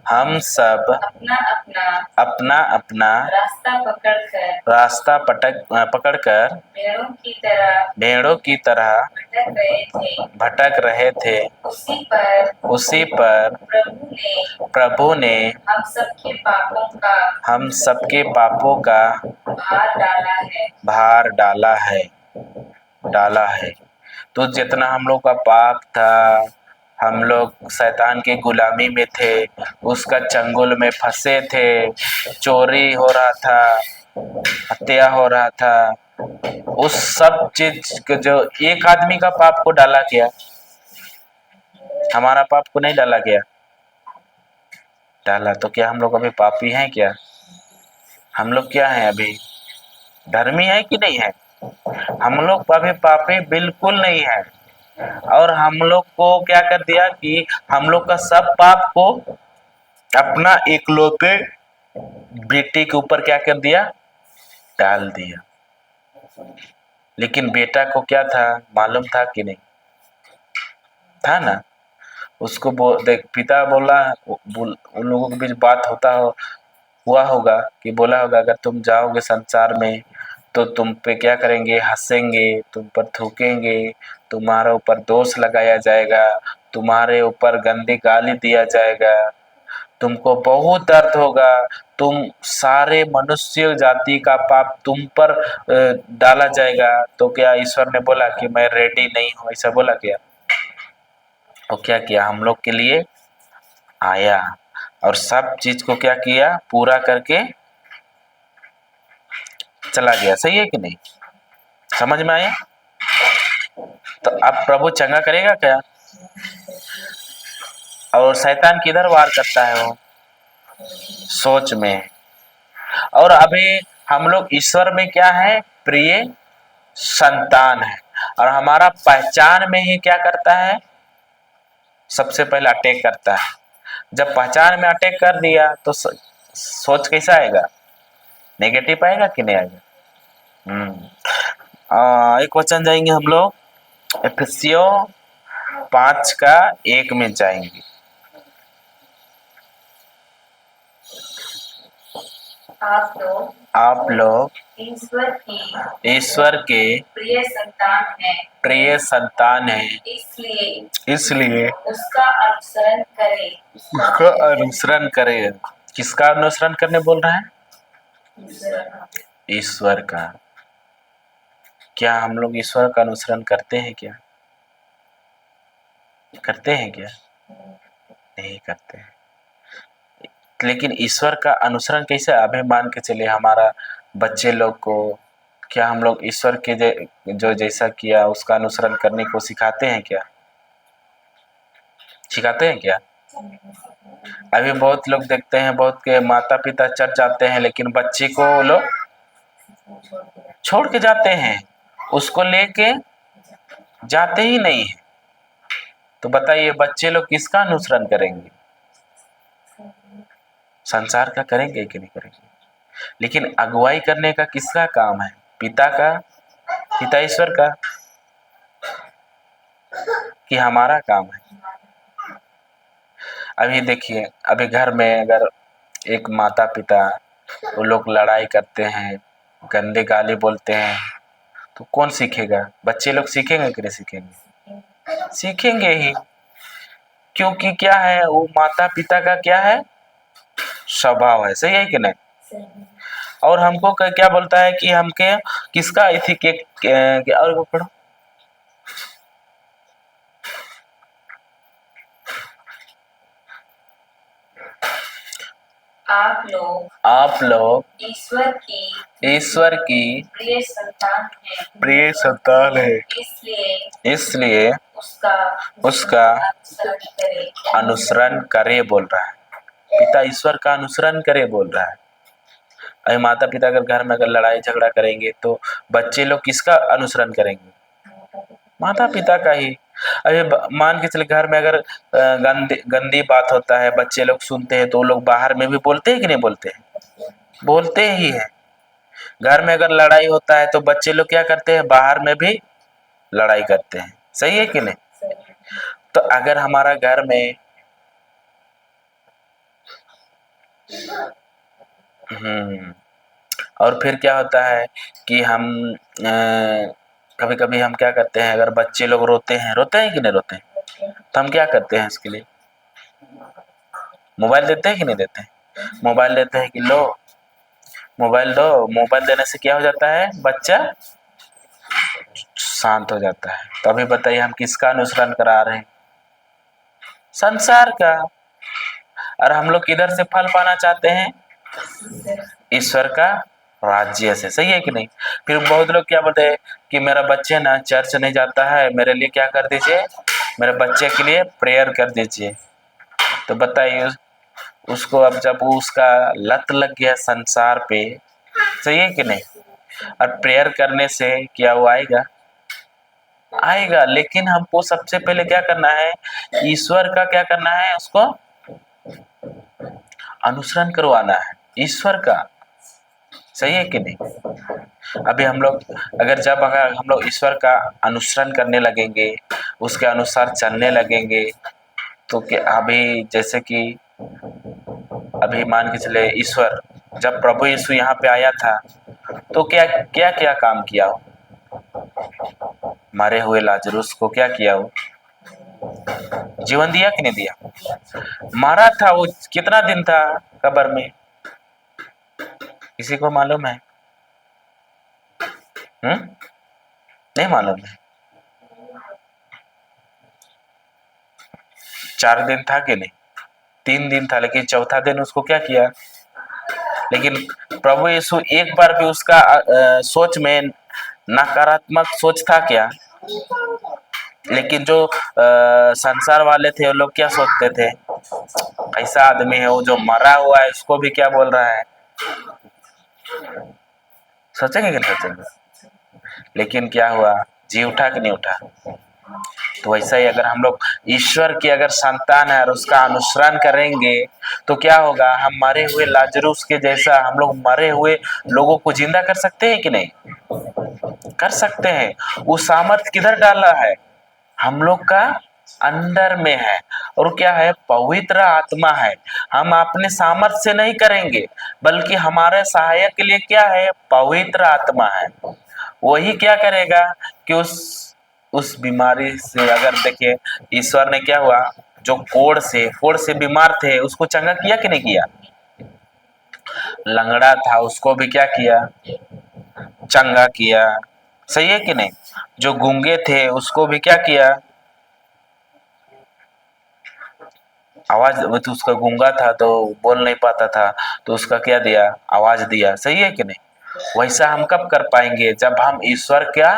हम सब अपना अपना अपना अपना रास्ता पकड़कर भेड़ों की तरह भटक रहे थे। उसी पर प्रभु ने हम सबके पापों का भार डाला है। तो जितना हम लोग का पाप था, हम लोग शैतान की गुलामी में थे, उसका चंगुल में फंसे थे, चोरी हो रहा था, हत्या हो रहा था, उस सब चीज को जो एक आदमी का पाप को डाला गया, हमारा पाप को नहीं डाला गया? डाला। तो क्या हम लोग अभी पापी हैं क्या? हम लोग क्या हैं अभी? धर्मी है कि नहीं है? हम लोग अभी पापी बिल्कुल नहीं है। और हम लोग को क्या कर दिया कि हम लोग का सब पाप को अपना इकलौते बेटे के ऊपर क्या कर दिया? डाल दिया। लेकिन बेटा को क्या था, मालूम था कि नहीं था ना? उसको देख, पिता बोला, उन लोगों के बीच बात हुआ होगा कि बोला होगा अगर तुम जाओगे संसार में तो तुम पे क्या करेंगे? हंसेंगे, तुम पर थूकेंगे, तुम्हारे ऊपर दोष लगाया जाएगा, तुम्हारे ऊपर गंदी गाली दिया जाएगा, तुमको बहुत दर्द होगा, तुम सारे मनुष्य जाति का पाप तुम पर डाला जाएगा। तो क्या ईश्वर ने बोला कि मैं रेडी नहीं हूँ? ऐसा बोला क्या? और क्या किया? हम लोग के लिए आया और सब चीज को क्या किया? पूरा करके चला गया। सही है कि नहीं? समझ में आया? तो अब प्रभु चंगा करेगा क्या? और शैतान किधर वार करता है? वो सोच में। और अभी हम लोग ईश्वर में क्या है? प्रिय संतान है। और हमारा पहचान में ही क्या करता है? सबसे पहले अटैक करता है। जब पहचान में अटैक कर दिया तो सोच कैसा आएगा? नेगेटिव आएगा कि नहीं आएगा? एक वचन जाएंगे हम लोग एफिसियों 5:1 में जाएंगे। आप लोग ईश्वर के प्रिय संतान हैं, इसलिए उसका अनुसरण करें। किसका अनुसरण करने बोल रहा है? ईश्वर का। क्या हम लोग ईश्वर का अनुसरण करते हैं क्या? करते हैं क्या? नहीं करते हैं। लेकिन ईश्वर का अनुसरण कैसे? अभी मान के चलिए हमारा बच्चे लोग को क्या हम लोग ईश्वर के जो जैसा किया उसका अनुसरण करने को सिखाते हैं क्या? सिखाते हैं क्या? अभी बहुत लोग देखते हैं, बहुत के माता पिता चर्च जाते हैं लेकिन बच्चे को वो लोग छोड़ के जाते हैं, उसको लेके जाते ही नहीं है। तो बताइए बच्चे लोग किसका अनुसरण करेंगे? संसार का करेंगे कि नहीं करेंगे? लेकिन अगुवाई करने का किसका काम है? पिता का? पिता ईश्वर का? कि हमारा काम है? अभी देखिए, अभी घर में अगर एक माता पिता वो लोग लड़ाई करते हैं, गंदे गाली बोलते हैं, तो कौन सीखेगा? बच्चे लोग सीखेंगे कि नहीं सीखेंगे? सीखेंगे ही। क्योंकि क्या है, वो माता पिता का क्या है? स्वभाव है। सही है कि नहीं? और हमको क्या बोलता है कि हमके किसका और वो पढ़ो। आप लोग ईश्वर की प्रिय संतान है, इसलिए उसका अनुसरण करे बोल रहा है। पिता ईश्वर का अनुसरण करे बोल रहा है। अरे माता पिता अगर घर में अगर लड़ाई झगड़ा करेंगे तो बच्चे लोग किसका अनुसरण करेंगे? माता पिता का ही। अरे मान के चले घर में अगर गंदी बात होता है, बच्चे लोग सुनते हैं तो वो लोग बाहर में भी बोलते हैं कि नहीं बोलते हैं? बोलते ही है। घर में अगर लड़ाई होता है तो बच्चे लोग क्या करते हैं? बाहर में भी लड़ाई करते हैं। सही है कि नहीं? तो अगर हमारा घर में और फिर क्या होता है कि हम कभी कभी हम क्या करते हैं, अगर बच्चे लोग रोते हैं कि नहीं रोते हैं, तो हम क्या करते हैं इसके लिए? मोबाइल देते हैं कि नहीं देते हैं? मोबाइल देते हैं कि लो मोबाइल दो। मोबाइल देने से क्या हो जाता है? बच्चा शांत हो जाता है। तो अभी बताइए हम किसका अनुसरण करा रहे हैं? संसार का। और हम लोग किधर से फल पाना चाहते हैं? ईश्वर का राज्य से। सही है कि नहीं? फिर बहुत लोग क्या बोलते हैं कि मेरा बच्चे ना चर्च नहीं जाता है, मेरे लिए क्या कर दीजिए, मेरे बच्चे के लिए प्रेयर कर दीजिए। तो बताइए उसको अब जब उसका लत लग गया संसार पे, सही है कि नहीं, और प्रेयर करने से क्या वो आएगा? आएगा। लेकिन हमको सबसे पहले क्या करना है? ईश्वर का क्या करना है? उसको अनुसरण करवाना है ईश्वर का। सही है कि नहीं? अभी हम लोग अगर हम लोग ईश्वर का अनुसरण करने लगेंगे, उसके अनुसार चलने लगेंगे, तो क्या अभी जैसे कि अभी मान के चले ईश्वर जब प्रभु यीशु यहाँ पे आया था तो क्या क्या क्या काम किया हो? मरे हुए लाजरूस को क्या किया हो? जीवन दिया कि नहीं दिया? मारा था वो, कितना दिन था कब्र में? किसी को मालूम है? नहीं मालूम है। 4 दिन था कि नहीं? 3 दिन था, लेकिन चौथा दिन उसको क्या किया? लेकिन प्रभु यीशु एक बार भी उसका सोच में नकारात्मक सोच था क्या? लेकिन जो संसार वाले थे वो लोग क्या सोचते थे? ऐसा आदमी है वो जो मरा हुआ है, उसको भी क्या बोल रहा है? सोचेंगे कि नहीं सोचेंगे? लेकिन क्या हुआ? जी उठा कि नहीं उठा? तो वैसा ही अगर हम लोग ईश्वर की अगर संतान है और उसका अनुसरण करेंगे तो क्या होगा? हम मरे हुए लाजरूस के जैसा हम लोग मरे हुए लोगों को जिंदा कर सकते हैं कि नहीं? कर सकते हैं। वो सामर्थ किधर डाला है? हम लोग का अंदर में है। और क्या है? पवित्र आत्मा है। हम अपने सामर्थ्य से नहीं करेंगे, बल्कि हमारे सहायक के लिए क्या है? पवित्र आत्मा है। वही क्या करेगा कि उस बीमारी से, अगर देखिए ईश्वर ने क्या हुआ, जो कोढ़ से बीमार थे उसको चंगा किया कि नहीं किया? लंगड़ा था उसको भी क्या किया? चंगा किया। सही है कि नहीं? जो गूंगे थे उसको भी क्या किया? आवाज, वो तो उसका गूंगा था तो बोल नहीं पाता था, तो उसका क्या दिया? आवाज दिया। सही है कि नहीं? वैसा हम कब कर पाएंगे? जब हम ईश्वर का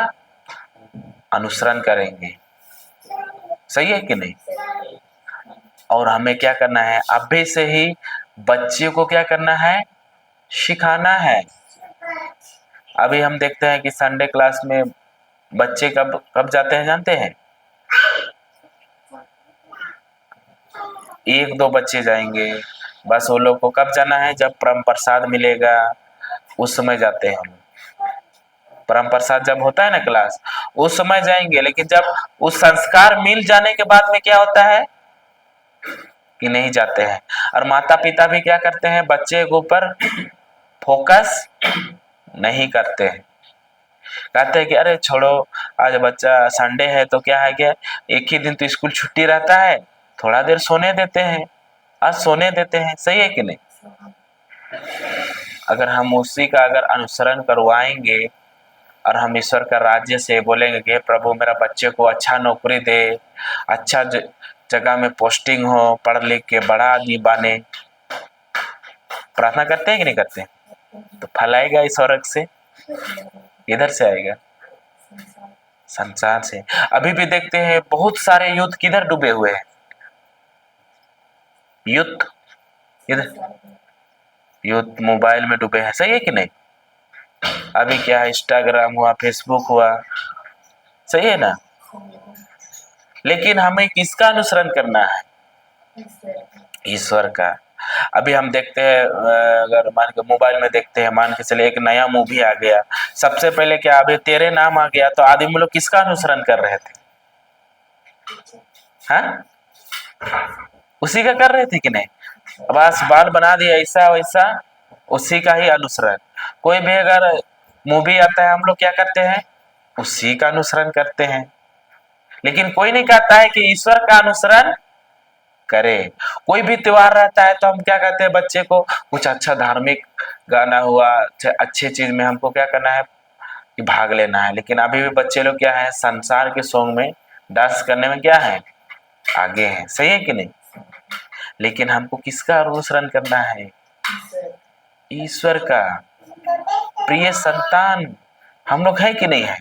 अनुसरण करेंगे। सही है कि नहीं? और हमें क्या करना है? अभी से ही बच्चे को क्या करना है? सिखाना है। अभी हम देखते हैं कि संडे क्लास में बच्चे कब कब जाते हैं जानते हैं? 1-2 बच्चे जाएंगे बस। वो लोग को कब जाना है? जब परम प्रसाद मिलेगा उस समय जाते हैं हम। परम प्रसाद जब होता है ना क्लास, उस समय जाएंगे। लेकिन जब उस संस्कार मिल जाने के बाद में क्या होता है कि नहीं जाते हैं। और माता पिता भी क्या करते हैं? बच्चे के ऊपर फोकस नहीं करते हैं। कहते हैं कि अरे छोड़ो, आज बच्चा संडे है तो क्या है, क्या एक ही दिन तो स्कूल छुट्टी रहता है, थोड़ा देर सोने देते हैं, आज सोने देते हैं। सही है कि नहीं? अगर हम उसी का अगर अनुसरण करवाएंगे और हम ईश्वर का राज्य से बोलेंगे कि प्रभु मेरा बच्चे को अच्छा नौकरी दे, अच्छा जगह में पोस्टिंग हो, पढ़ लिख के बड़ा आदमी बने, प्रार्थना करते हैं कि नहीं करते? तो फल आएगा इस स्वर्ग से, इधर से आएगा, संसार से। अभी भी देखते हैं बहुत सारे यूथ किधर डूबे हुए हैं, यूथ इधर, यूथ मोबाइल में डूबे हैं, सही है कि नहीं? अभी क्या है, इंस्टाग्राम हुआ, फेसबुक हुआ, सही है ना? लेकिन हमें किसका अनुसरण करना है? ईश्वर का। अभी हम देखते हैं, अगर मान के मोबाइल में देखते हैं, मान के चले एक नया मूवी आ गया, सबसे पहले क्या, अभी तेरे नाम आ गया, तो आदमी लोग किसका अनुसरण कर रहे थे? हाँ, उसी का कर रहे थे कि नहीं? बस बाल बना दिया ऐसा वैसा, उसी का ही अनुसरण। कोई भी अगर मूवी आता है, हम लोग क्या करते हैं? उसी का अनुसरण करते हैं। लेकिन कोई नहीं कहता है कि ईश्वर का अनुसरण करे। कोई भी त्योहार रहता है तो हम क्या कहते हैं, बच्चे को कुछ अच्छा धार्मिक गाना हुआ, अच्छे चीज में हमको क्या करना है कि भाग लेना है। लेकिन अभी भी बच्चे लोग क्या है, संसार के सॉन्ग में डांस करने में क्या है, आगे हैं, सही है कि नहीं? लेकिन हमको किसका अनुसरण करना है? ईश्वर का। प्रिय संतान हम लोग है कि नहीं है?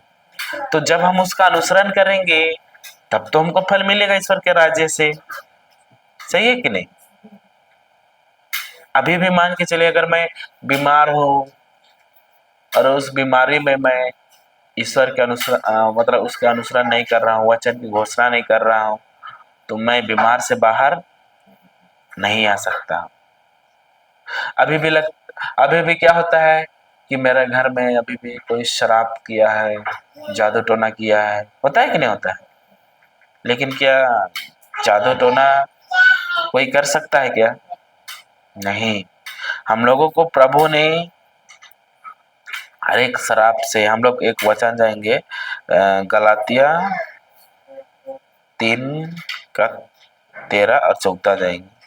तो जब हम उसका अनुसरण करेंगे तब तो हमको फल मिलेगा ईश्वर के राज्य से, सही है कि नहीं? अभी भी मान के चलिए, अगर मैं बीमार हूं और उस बीमारी में मैं ईश्वर के अनुसरण मतलब उसका अनुसरण नहीं कर रहा हूँ, वचन की घोषणा नहीं कर रहा हूँ, तो मैं बीमार से बाहर नहीं आ सकता। अभी भी क्या होता है कि मेरे घर में अभी भी कोई शराब किया है, जादू टोना किया है, होता है कि नहीं होता है? लेकिन क्या जादू टोना कोई कर सकता है क्या? नहीं। हम लोगों को प्रभु ने हर एक शराब से, हम लोग एक वचन जाएंगे, गलातिया 3 का 13 और 14 जाएंगे।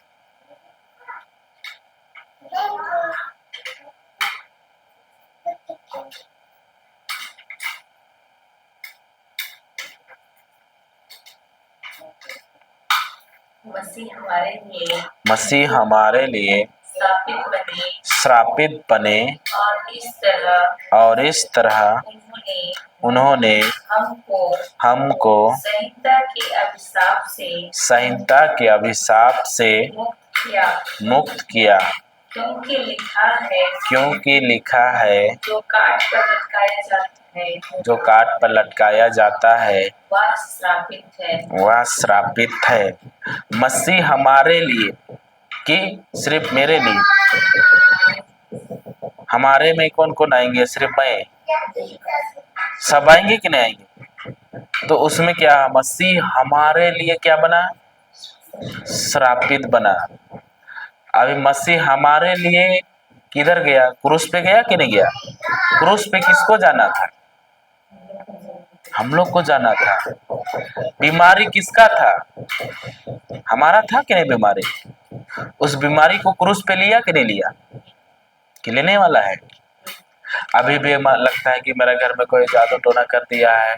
मसीह हमारे लिए श्रापित बने और इस तरह उन्होंने हमको संहिता के अभिशाप से मुक्त किया, क्योंकि लिखा है जो काठ पर लटकाया जाता है वह श्रापित है। मसीह हमारे लिए कि सिर्फ मेरे लिए? हमारे में कौन कौन आएंगे? सिर्फ मैं? सब आएंगे कि नहीं आएंगे? तो उसमें क्या, मसीह हमारे लिए क्या बना? श्रापित बना। अभी मसीह हमारे लिए किधर गया? क्रूस पे गया कि नहीं गया? क्रूस पे किसको जाना था? हम लोग को जाना था। बीमारी किसका था? हमारा था कि नहीं बीमारी? उस बीमारी को क्रूस पे लिया कि नहीं लिया? कि लेने वाला है? अभी भी लगता है कि मेरे घर में कोई जादू टोना कर दिया है,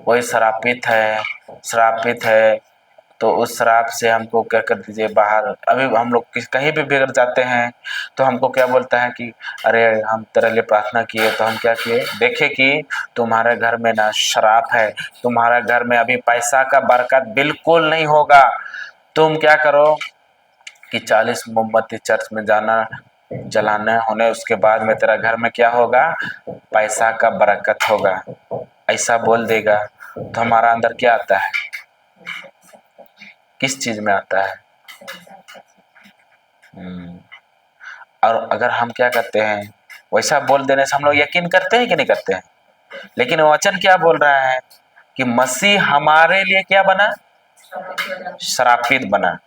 कोई श्रापित है, तो उस श्राप से हमको क्या कर दीजिए बाहर। अभी हम लोग कहीं भी बिगड़ जाते हैं तो हमको क्या बोलता है कि अरे हम तेरे लिए प्रार्थना किए, तो हम क्या किए, देखे कि तुम्हारे घर में ना श्राप है, तुम्हारे घर में अभी पैसा का बरकत बिल्कुल नहीं होगा। तुम क्या करो कि 40 मोमबत्ती चर्च में जाना, जलाना होने, उसके बाद में तेरा घर में क्या होगा, पैसा का बरकत होगा, ऐसा बोल देगा। तो हमारा अंदर क्या आता है? किस चीज में आता है? और अगर हम क्या करते हैं, वैसा बोल देने से हम लोग यकीन करते हैं कि नहीं करते हैं? लेकिन वचन क्या बोल रहा है कि मसीह हमारे लिए क्या बना? श्रापित बना।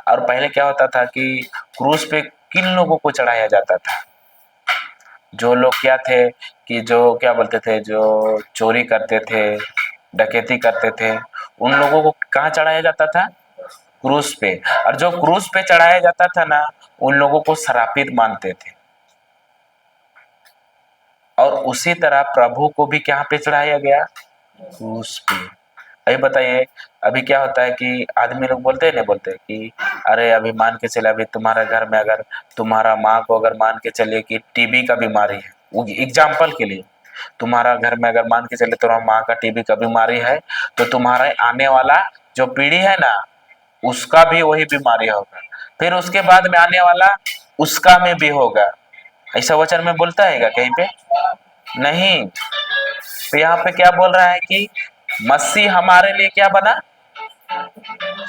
और पहले क्या होता था कि क्रूस पे किन लोगों को चढ़ाया जाता था? जो लोग क्या थे कि जो क्या बोलते थे, जो चोरी करते थे, डकैती करते थे, उन लोगों को कहाँ चढ़ाया जाता था? क्रूस पे। और जो क्रूस पे चढ़ाया जाता था ना, उन लोगों को श्रापित मानते थे। और उसी तरह प्रभु को भी क्या पे चढ़ाया गया? क्रूस पे। अभी बताइए, अभी क्या होता है कि आदमी लोग बोलते हैं, नहीं बोलते कि अरे अभी मान के चले, अभी तुम्हारे घर में अगर तुम्हारा माँ को अगर मान के चलिए कि टीबी का बीमारी है, वो एग्जाम्पल के लिए, तुम्हारा घर में अगर मान के चले तुम्हारा माँ का टीबी का बीमारी है, तो तुम्हारे आने वाला जो पीढ़ी है ना, उसका भी वही बीमारी होगा, फिर उसके बाद में आने वाला उसका में भी होगा। ऐसा वचन में बोलता है क्या कहीं पे? नहीं। तो यहाँ पे क्या बोल रहा है कि मसीह हमारे लिए क्या बना?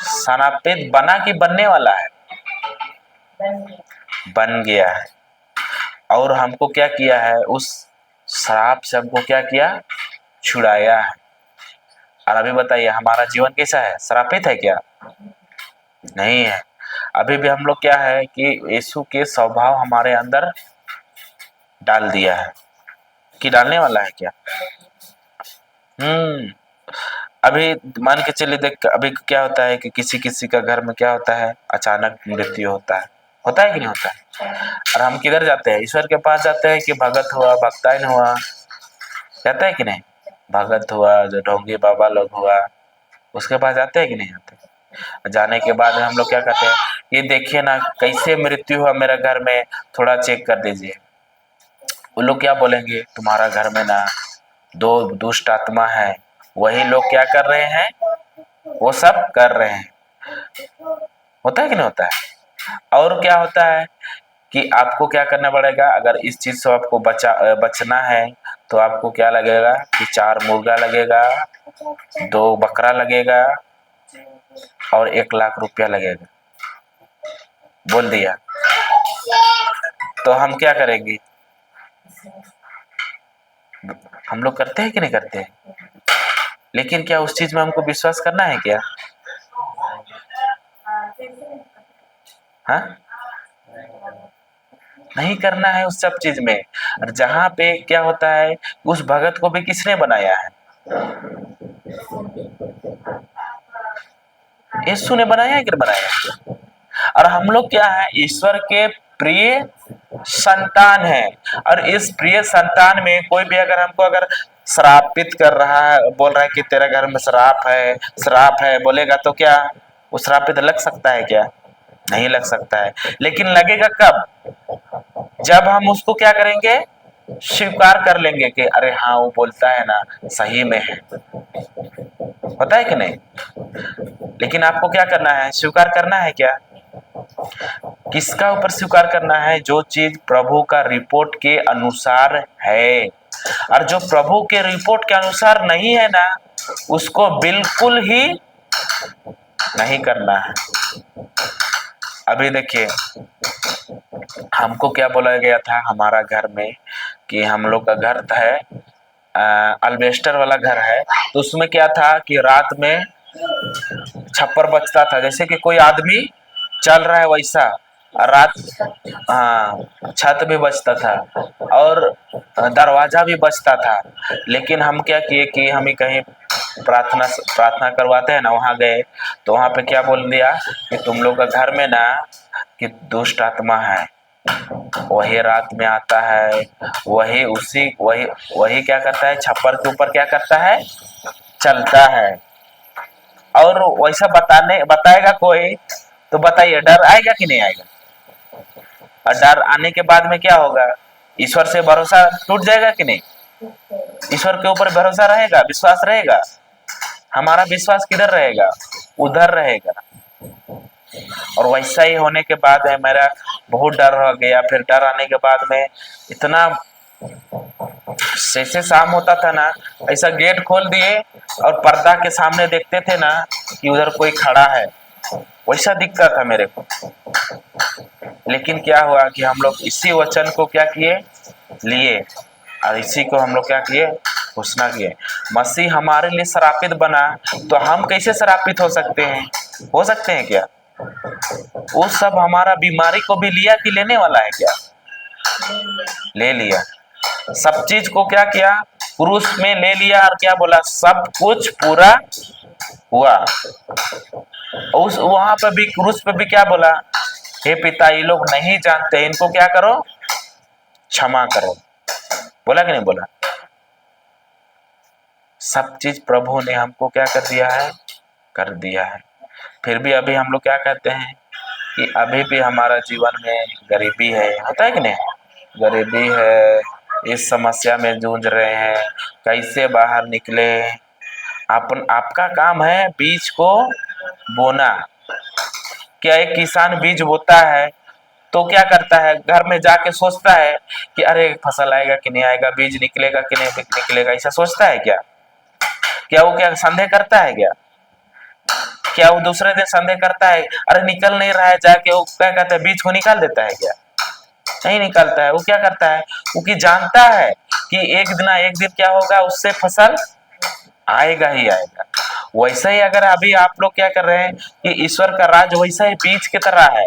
सनापित बना कि बनने वाला है? बन गया है। और हमको क्या किया है? उस श्राप से हमको क्या किया? छुड़ाया है। और अभी बताइए हमारा जीवन कैसा है? श्रापित है क्या? नहीं है। अभी भी हम लोग क्या है कि यीशु के स्वभाव हमारे अंदर डाल दिया है कि डालने वाला है क्या? अभी मान के चलिए, देख अभी क्या होता है कि किसी किसी का घर में क्या होता है, अचानक मृत्यु होता है कि नहीं होता है? और हम किधर जाते हैं? ईश्वर के पास जाते हैं कि भगत हुआ, भक्ताइन हुआ, जाता है कि नहीं? भगत हुआ, जो ढोंगी बाबा लोग हुआ, उसके पास जाते हैं कि नहीं जाते? जाने के बाद हम लोग क्या कहते हैं, ये देखिए ना कैसे मृत्यु हुआ मेरे घर में, थोड़ा चेक कर दीजिए। वो लोग क्या बोलेंगे? तुम्हारा घर में ना दो दुष्ट आत्मा है, वही लोग क्या कर रहे हैं? वो सब कर रहे हैं। होता है कि नहीं होता है? और क्या होता है कि आपको क्या करना पड़ेगा, अगर इस चीज से आपको बचना है, तो आपको क्या लगेगा कि 4 मुर्गा लगेगा, 2 बकरा लगेगा और 1 लाख रुपया लगेगा। बोल दिया तो हम क्या करेंगे? हम लोग करते हैं कि नहीं करते हैं? लेकिन क्या उस चीज में हमको विश्वास करना है क्या? हाँ, नहीं करना है उस सब चीज में। और जहां पे क्या होता है, उस भगत को भी किसने बनाया है? यीशु ने बनाया है कि बनाया? और हम लोग क्या है? ईश्वर के प्रिय संतान है। और इस प्रिय संतान में कोई भी अगर हमको अगर श्रापित कर रहा है, बोल रहा है कि तेरे घर में श्राप है बोलेगा, तो क्या वो श्रापित लग सकता है क्या? नहीं लग सकता है। लेकिन लगेगा कब? जब हम उसको क्या करेंगे? स्वीकार कर लेंगे कि अरे हाँ वो बोलता है ना, सही में है। होता है कि नहीं? लेकिन आपको क्या करना है? स्वीकार करना है क्या? किसका ऊपर स्वीकार करना है? जो चीज प्रभु का रिपोर्ट के अनुसार है। और जो प्रभु के रिपोर्ट के अनुसार नहीं है ना, उसको बिल्कुल ही नहीं करना है। अभी देखिए, हमको क्या बोला गया था हमारा घर में कि हम लोग का घर है अल्बेस्टर वाला घर है, तो उसमें क्या था कि रात में छप्पर बजता था, जैसे कि कोई आदमी चल रहा है वैसा। रात, हाँ, छत भी बजता था और दरवाजा भी बजता था। लेकिन हम क्या किए कि हम ही कहीं प्रार्थना करवाते हैं ना, वहाँ गए तो वहाँ पे क्या बोल दिया कि तुम लोग का घर में ना कि दुष्ट आत्मा है, वही रात में आता है, वही क्या करता है, छप्पर के ऊपर क्या करता है, चलता है। और वैसा बताएगा कोई, तो बताइए डर आएगा कि नहीं आएगा? और डर आने के बाद में क्या होगा? ईश्वर से भरोसा टूट जाएगा कि नहीं? ईश्वर के ऊपर भरोसा रहेगा, विश्वास रहेगा? हमारा विश्वास किधर रहेगा? उधर रहेगा। और वैसा ही होने के बाद है मेरा बहुत डर हो गया। फिर डर आने के बाद में इतना, जैसे शाम होता था ना, ऐसा गेट खोल दिए और पर्दा के सामने देखते थे ना कि उधर कोई खड़ा है, वैसा दिखता था मेरे को। लेकिन क्या हुआ कि हम लोग इसी वचन को क्या किए, लिए, और इसी को हम लोग क्या किए, घोषणा किए। मसीह हमारे लिए श्रापित बना, तो हम कैसे श्रापित हो सकते हैं? हो सकते हैं क्या? वो सब हमारा बीमारी को भी लिया कि लेने वाला है क्या? ले लिया। सब चीज को क्या किया? क्रूस में ले लिया। और क्या बोला? सब कुछ पूरा हुआ। उस वहां पर भी, क्रूस पे भी क्या बोला? हे पिता, ये लोग नहीं जानते, इनको क्या करो, क्षमा करो। बोला कि नहीं बोला? सब चीज प्रभु ने हमको क्या कर दिया है, कर दिया है। फिर भी अभी हम लोग क्या कहते हैं कि अभी भी हमारा जीवन में गरीबी है, होता है कि नहीं, गरीबी है, इस समस्या में जूझ रहे हैं, कैसे बाहर निकले। आपका काम है बीज को बोना। क्या एक किसान बीज बोता है तो क्या करता है, घर में जाके सोचता है कि अरे फसल आएगा कि नहीं आएगा, बीज निकलेगा कि नहीं निकलेगा, ऐसा सोचता है क्या? क्या वो क्या संदेह करता है क्या? क्या वो दूसरे दिन संदेह करता है अरे निकल नहीं रहा है, जाके वो क्या कहता है बीज को निकाल देता है क्या? नहीं निकालता है। वो क्या करता है, वो कि जानता है कि एक दिन क्या होगा, उससे फसल आएगा ही आएगा। वैसे ही अगर अभी आप लोग क्या कर रहे हैं कि ईश्वर का राज वैसा ही बीज की तरह है।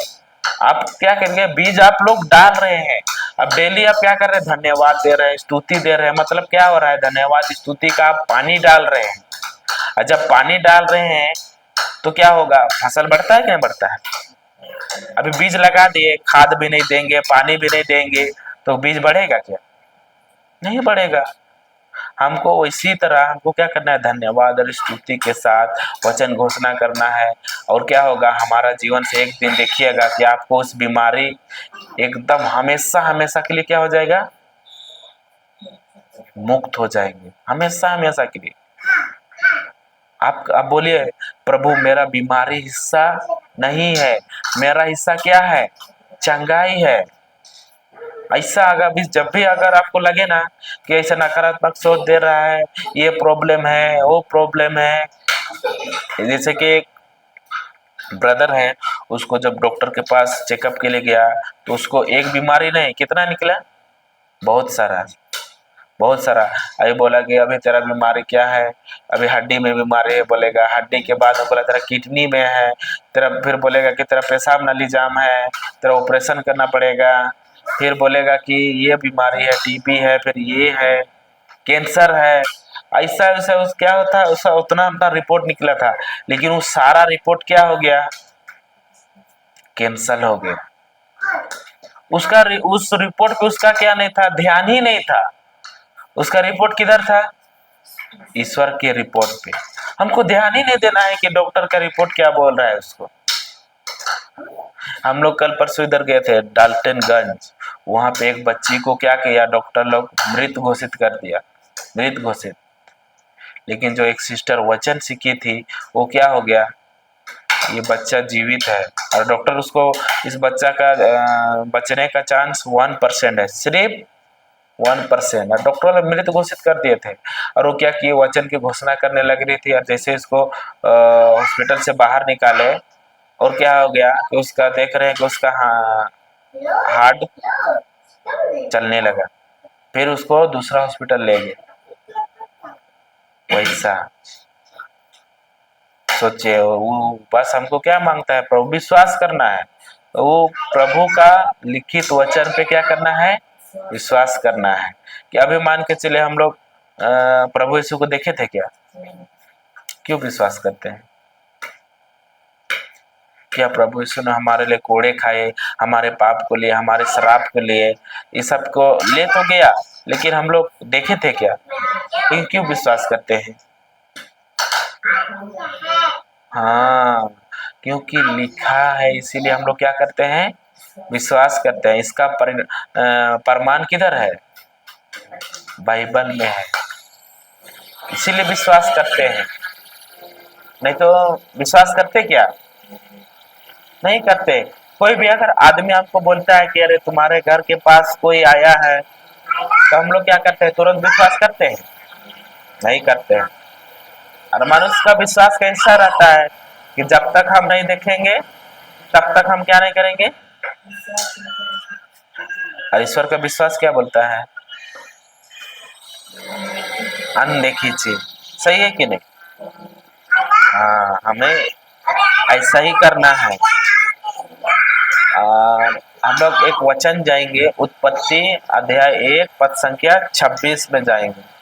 आप क्या करेंगे, बीज आप लोग डाल रहे हैं, अब डेली आप क्या कर रहे हैं, धन्यवाद दे रहे हैं, स्तुति दे रहे हैं। मतलब क्या हो रहा है, धन्यवाद स्तुति का आप पानी डाल रहे हैं। और जब पानी डाल रहे हैं तो क्या होगा, फसल बढ़ता है कि नहीं बढ़ता है? अभी बीज लगा दिए, खाद भी नहीं देंगे, पानी भी नहीं देंगे, तो बीज बढ़ेगा क्या? नहीं बढ़ेगा। हमको इसी तरह हमको क्या करना है, धन्यवाद और स्तुति के साथ वचन घोषणा करना है। और क्या होगा, हमारा जीवन से एक दिन देखिएगा कि आपको उस बीमारी एकदम हमेशा हमेशा के लिए क्या हो जाएगा, मुक्त हो जाएंगे, हमेशा हमेशा के लिए। आप बोलिए, प्रभु मेरा बीमारी हिस्सा नहीं है, मेरा हिस्सा क्या है, चंगाई है। ऐसा अगर भी जब भी अगर आपको लगे ना कि ऐसा नकारात्मक सोच दे रहा है, ये प्रॉब्लम है वो प्रॉब्लम है, जैसे कि एक ब्रदर है, उसको जब डॉक्टर के पास चेकअप के लिए गया तो उसको एक बीमारी नहीं, कितना निकला, बहुत सारा, बहुत सारा। अभी बोला कि अभी तेरा बीमारी क्या है, अभी हड्डी में बीमारी है, बोलेगा हड्डी के बाद बोला तेरा किडनी में है, तेरा फिर बोलेगा कि तेरा पेशाब नली जाम है, तेरा ऑपरेशन करना पड़ेगा, फिर बोलेगा कि ये बीमारी है, टीबी है, फिर ये है, कैंसर है। ऐसा ऐसा उस क्या होता है, उसका उतना उतना रिपोर्ट निकला था, लेकिन वो सारा रिपोर्ट क्या हो गया, कैंसल हो गया। उसका उस रिपोर्ट पे उसका क्या नहीं था, ध्यान ही नहीं था। उसका रिपोर्ट किधर था, ईश्वर के रिपोर्ट पे। हमको ध्यान ही नहीं देना है कि डॉक्टर का रिपोर्ट क्या बोल रहा है उसको। हम लोग कल परसों इधर गए थे डाल्टनगंज, वहां पे एक बच्ची को क्या किया, डॉक्टर लोग मृत घोषित कर दिया, मृत घोषित। लेकिन जो एक सिस्टर वचन सीखी थी, वो क्या हो गया, ये बच्चा जीवित है। और डॉक्टर उसको, इस बच्चा का बचने का चांस 1% है, सिर्फ 1%। और डॉक्टर ने मृत घोषित कर दिए थे। और वो क्या किए, वचन की घोषणा करने लग रही थी, और जैसे इसको हॉस्पिटल से बाहर निकाले, और क्या हो गया कि उसका देख रहे हैं कि उसका हार्ट चलने लगा। फिर उसको दूसरा हॉस्पिटल ले गए। वैसा सोचिए, वो बस हमको क्या मांगता है, प्रभु विश्वास करना है। तो वो प्रभु का लिखित वचन पे क्या करना है, विश्वास करना है। कि अभी मान के चले हम लोग प्रभु यीशु को देखे थे क्या, क्यों विश्वास करते हैं? क्या प्रभु यीशु ने हमारे लिए कोड़े खाए, हमारे पाप को लिए, हमारे श्राप के लिए, इस सब को ले तो गया, लेकिन हम लोग देखे थे क्या? लेकिन क्यों विश्वास करते हैं? हाँ, क्योंकि लिखा है, इसीलिए हम लोग क्या करते हैं, विश्वास करते हैं। इसका प्रमाण किधर है, बाइबल में है, इसीलिए विश्वास करते हैं। नहीं तो विश्वास करते क्या, नहीं करते। कोई भी अगर आदमी आपको बोलता है कि अरे तुम्हारे घर के पास कोई आया है, तो हम लोग क्या करते हैं, तुरंत विश्वास करते हैं? नहीं करते हैं। और मनुष्य का विश्वास कैसा रहता है कि जब तक हम नहीं देखेंगे तब तक हम क्या नहीं करेंगे। और ईश्वर का विश्वास क्या बोलता है, अनदेखी चीज, सही है कि नहीं? हाँ, हमें ऐसा ही करना है। हम लोग एक वचन जाएंगे, उत्पत्ति अध्याय 1 पद संख्या 26 में जाएंगे।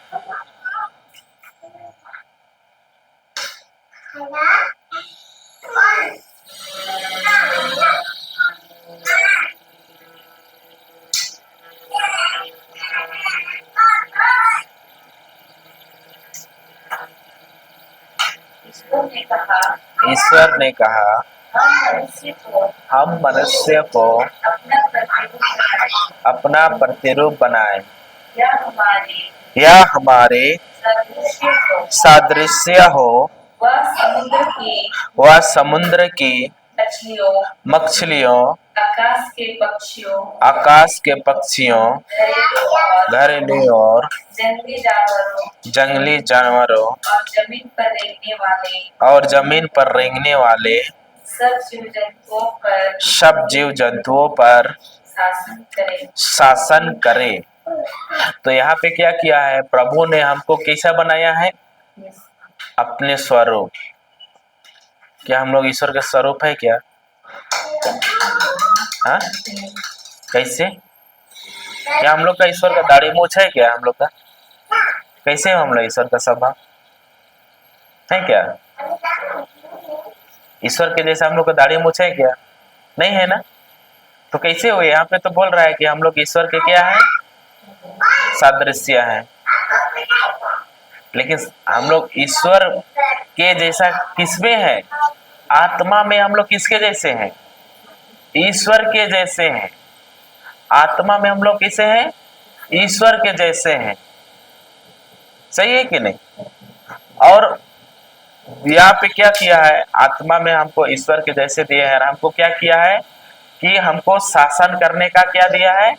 ईश्वर ने कहा हम मनुष्य को हम मनुष्य को अपना प्रतिरूप बनाएं अपना प्रतिरूप बनाए या हमारे सादृश्य हो वह समुद्र की मछलियों आकाश के पक्षियों घरेलू और जंगली जानवरों और जमीन पर रेंगने वाले सब जीव जंतुओं पर शासन करे। तो यहाँ पे क्या किया है, प्रभु ने हमको कैसा बनाया है, अपने स्वरूप। क्या हम लोग ईश्वर के स्वरूप है क्या? हाँ, कैसे? क्या हम लोग का ईश्वर का दाढ़ी मूछ है क्या? हम लोग का कैसे हो हम लोग ईश्वर का स्वभाव है क्या? ईश्वर के जैसा हम लोग का दाढ़ी मूछ है क्या? नहीं है ना। तो कैसे हो? यहाँ पे तो बोल रहा है कि हम लोग ईश्वर के क्या है, सादृश्य है। लेकिन हम लोग ईश्वर के जैसा किसमें है? आत्मा में हम लोग किसके जैसे हैं? ईश्वर के जैसे हैं। आत्मा में हम लोग किसे हैं? ईश्वर के जैसे हैं। सही है कि नहीं? और यहाँ पे क्या किया है, आत्मा में हमको ईश्वर के जैसे दिए हैं, हमको क्या किया है कि हमको शासन करने का क्या दिया है,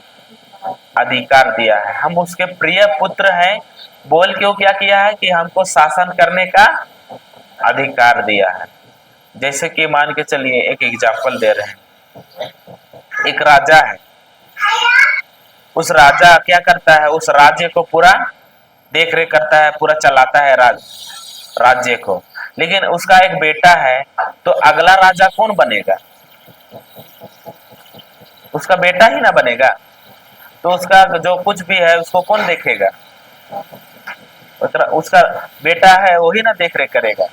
अधिकार दिया है। हम उसके प्रिय पुत्र हैं बोल के वो क्या किया है कि हमको शासन करने का अधिकार दिया है। जैसे कि मान के चलिए, एक एग्जाम्पल दे रहे हैं। एक राजा है, उस राजा क्या करता है, उस राज्य को पूरा देख रेख करता है, पूरा चलाता है राज्य को। लेकिन उसका एक बेटा है, तो अगला राजा कौन बनेगा? उसका बेटा ही ना बनेगा। तो उसका जो कुछ भी है उसको कौन देखेगा? उसका बेटा है वही ना देख रेख करेगा।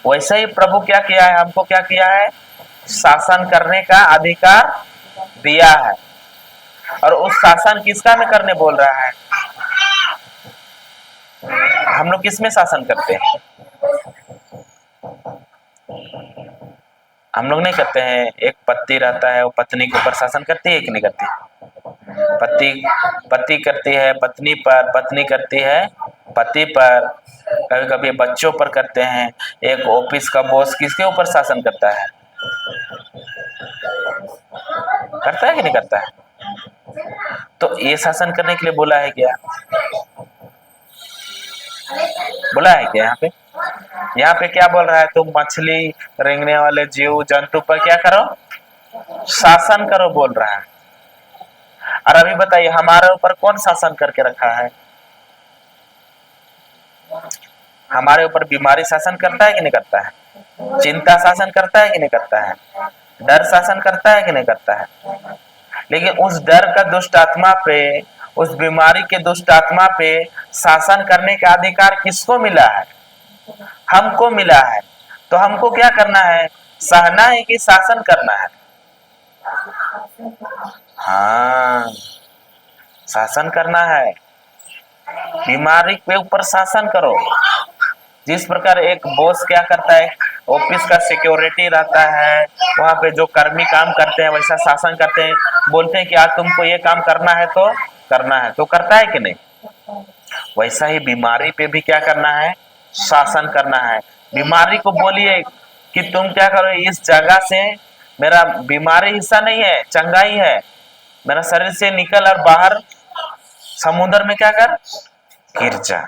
वैसा ही प्रभु क्या किया है, हमको क्या किया है, शासन करने का अधिकार दिया है। और उस शासन किसका में करने बोल रहा है? हम लोग किस में शासन करते हैं? हम लोग नहीं करते हैं। एक पति रहता है, वो पत्नी के ऊपर शासन करती है कि नहीं करती? पति करती है पत्नी पर, पत्नी करती है पति पर, कभी कभी बच्चों पर करते हैं। एक ऑफिस का बॉस किसके ऊपर शासन करता है? करता है कि नहीं करता है? तो ये शासन करने के लिए बोला है क्या? बोला है क्या? यहाँ पे क्या बोल रहा है, तुम मछली, रेंगने वाले जीव जंतु पर क्या करो, शासन करो बोल रहा है। और अभी बताइए, हमारे ऊपर कौन शासन करके रखा है? हमारे ऊपर बीमारी शासन करता है कि नहीं करता है? चिंता शासन करता है कि नहीं करता है? डर शासन करता है कि नहीं करता है? लेकिन उस डर का दुष्ट आत्मा पे, उस बीमारी के दुष्ट आत्मा पे शासन करने का अधिकार किसको मिला है? हमको मिला है। तो हमको क्या करना है, सहना है कि शासन करना है? हाँ, शासन करना है। बीमारी के ऊपर शासन करो। जिस प्रकार एक बॉस क्या करता है, ऑफिस का सिक्योरिटी रहता है, वहां पे जो कर्मी काम करते हैं वैसा शासन करते हैं, बोलते हैं कि आज तुमको ये काम करना है तो करना है, तो करता है कि नहीं? वैसा ही बीमारी पे भी क्या करना है, शासन करना है। बीमारी को बोलिए कि तुम क्या करो, इस जगह से, मेरा बीमारी हिस्सा नहीं है, चंगाई है, मेरा शरीर से निकल और बाहर समुद्र में क्या कर, गिर जा।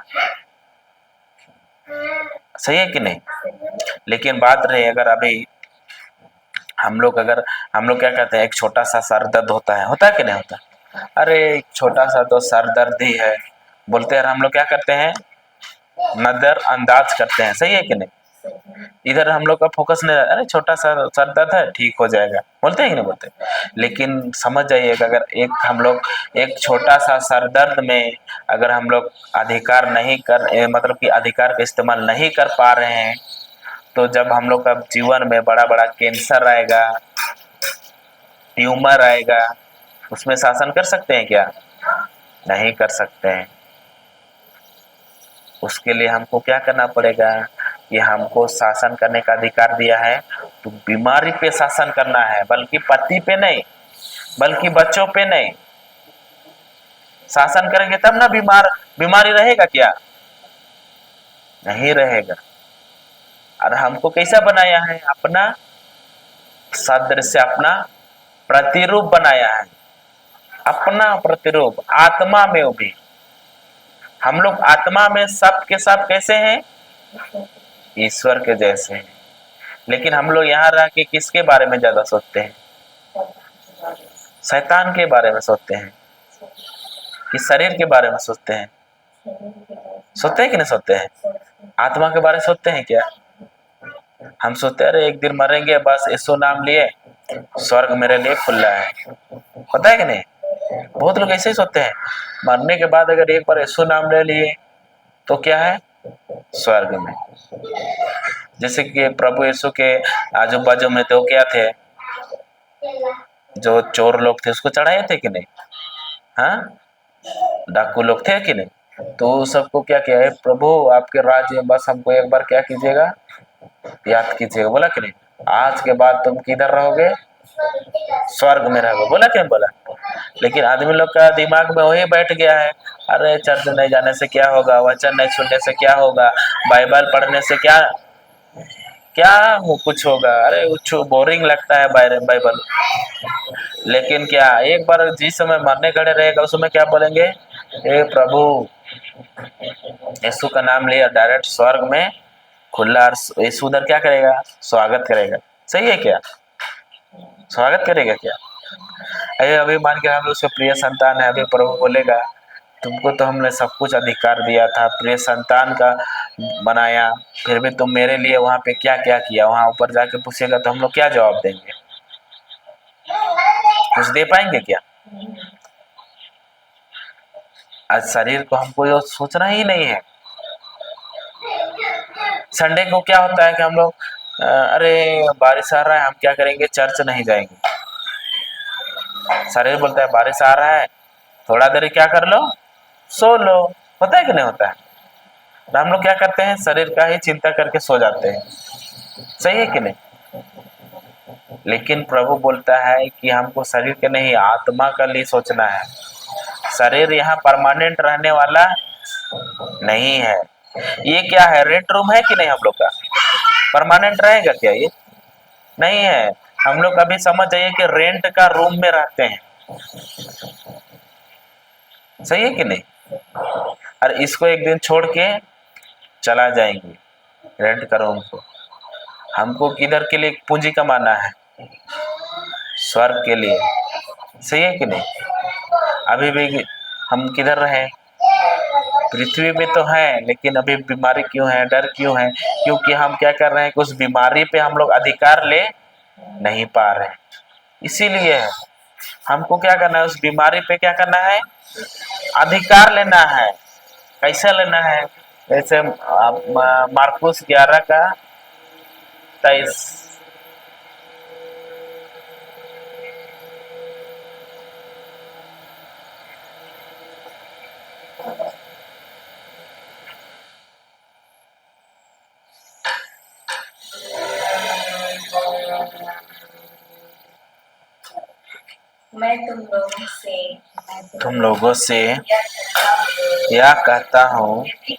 सही है कि नहीं? लेकिन बात रही, अगर अभी हम लोग क्या कहते हैं, एक छोटा सा सर दर्द होता है कि नहीं होता? अरे छोटा सा तो सर दर्द ही है बोलते हैं, हम लोग क्या करते हैं, नजरअंदाज करते हैं। सही है कि नहीं? इधर हम लोग का फोकस नहीं, अरे छोटा सा सर दर्द है, ठीक हो जाएगा, बोलते हैं कि नहीं बोलते? लेकिन समझ जाइएगा, अगर हम लोग एक छोटा सा सर दर्द में अगर हम लोग अधिकार नहीं कर, मतलब कि अधिकार का इस्तेमाल नहीं कर पा रहे हैं, तो जब हम लोग का जीवन में बड़ा बड़ा कैंसर आएगा, ट्यूमर आएगा, उसमें शासन कर सकते हैं क्या? नहीं कर सकते हैं। उसके लिए हमको क्या करना पड़ेगा, ये हमको शासन करने का अधिकार दिया है, तो बीमारी पे शासन करना है, बल्कि पति पे नहीं, बल्कि बच्चों पे नहीं। शासन करेंगे तब ना बीमारी रहेगा क्या? नहीं रहेगा। और हमको कैसा बनाया है? अपना सदृश्य, अपना प्रतिरूप बनाया है, अपना प्रतिरूप, आत्मा में भी। हम लोग आत्मा में सब के सब कैसे हैं? ईश्वर के जैसे हैं। लेकिन हम लोग यहाँ रह के किसके बारे में ज्यादा सोचते हैं? शैतान के बारे में सोचते हैं कि शरीर के बारे में सोचते हैं? सोचते हैं कि नहीं सोचते हैं? आत्मा के बारे में सोचते हैं क्या? हम सोचते हैं अरे एक दिन मरेंगे, बस यीशु नाम लिए स्वर्ग मेरे लिए खुला है। पता है कि नहीं? बहुत लोग ऐसे ही सोचते हैं, मरने के बाद अगर एक बार यीशु नाम ले लिए तो क्या है? स्वर्ग में। जैसे कि प्रभु यीशु के आजू बाजू में तो क्या थे? जो चोर लोग थे उसको चढ़ाए थे कि नहीं? हाँ, डाकू लोग थे कि नहीं? तो सबको क्या किया है? प्रभु आपके राज्य में बस हमको एक बार क्या कीजिएगा? याद कीजिएगा। बोला कि नहीं? आज के बाद तुम किधर रहोगे? स्वर्ग में रहोगे। बोला कि नहीं बोला? लेकिन आदमी लोग का दिमाग में वही बैठ गया है, अरे चर्च नहीं जाने से क्या होगा, वचन नहीं सुनने से क्या होगा, बाइबल पढ़ने से क्या क्या कुछ होगा, अरे कुछ बोरिंग लगता है बाइबल। लेकिन क्या एक बार जिस समय मरने खड़े रहेगा उस समय क्या बोलेंगे? हे प्रभु, यीशु का नाम लिया, डायरेक्ट स्वर्ग में खुला। यीशु उधर क्या करेगा? स्वागत करेगा। सही है क्या? स्वागत करेगा क्या? अरे अभी मान के हम लोग उसके प्रिय संतान है, अभी प्रभु बोलेगा तुमको तो हमने सब कुछ अधिकार दिया था, प्रिय संतान का बनाया, फिर भी तुम मेरे लिए वहां पे क्या क्या किया? वहां ऊपर जाके पूछेगा तो हम लोग क्या जवाब देंगे? कुछ दे पाएंगे क्या? आज शरीर को हमको ये सोचना ही नहीं है। संडे को क्या होता है कि हम लोग अरे बारिश आ रहा है, हम क्या करेंगे? चर्च नहीं जाएंगे। शरीर बोलता है बारिश आ रहा है, थोड़ा देर क्या कर लो? सो लो। होता है कि नहीं होता है? तो हम लोग क्या करते हैं? शरीर का ही चिंता करके सो जाते हैं। सही है कि नहीं? लेकिन प्रभु बोलता है कि हमको शरीर के नहीं, आत्मा का लिए सोचना है। शरीर यहाँ परमानेंट रहने वाला नहीं है। ये क्या है? रेंट रूम है कि नहीं? हम लोग का परमानेंट रहेगा क्या? ये नहीं है। हम लोग अभी समझ जाइए कि रेंट का रूम में रहते हैं। सही है कि नहीं? और इसको एक दिन छोड़ के चला जाएंगे रेंट का रूम को। हमको किधर के लिए पूंजी कमाना है? स्वर्ग के लिए। सही है कि नहीं? अभी भी हम किधर रहे? पृथ्वी पे तो है, लेकिन अभी बीमारी क्यों है, डर क्यों है? क्योंकि हम क्या कर रहे हैं कि उस बीमारी पे हम लोग अधिकार ले नहीं पा रहे हैं। इसीलिए हमको क्या करना है? उस बीमारी पे क्या करना है? अधिकार लेना है। कैसे लेना है? जैसे मार्कुस 11:23। मैं तुम लोगों से यह कहता हूँ, यह कहता हूँ यदि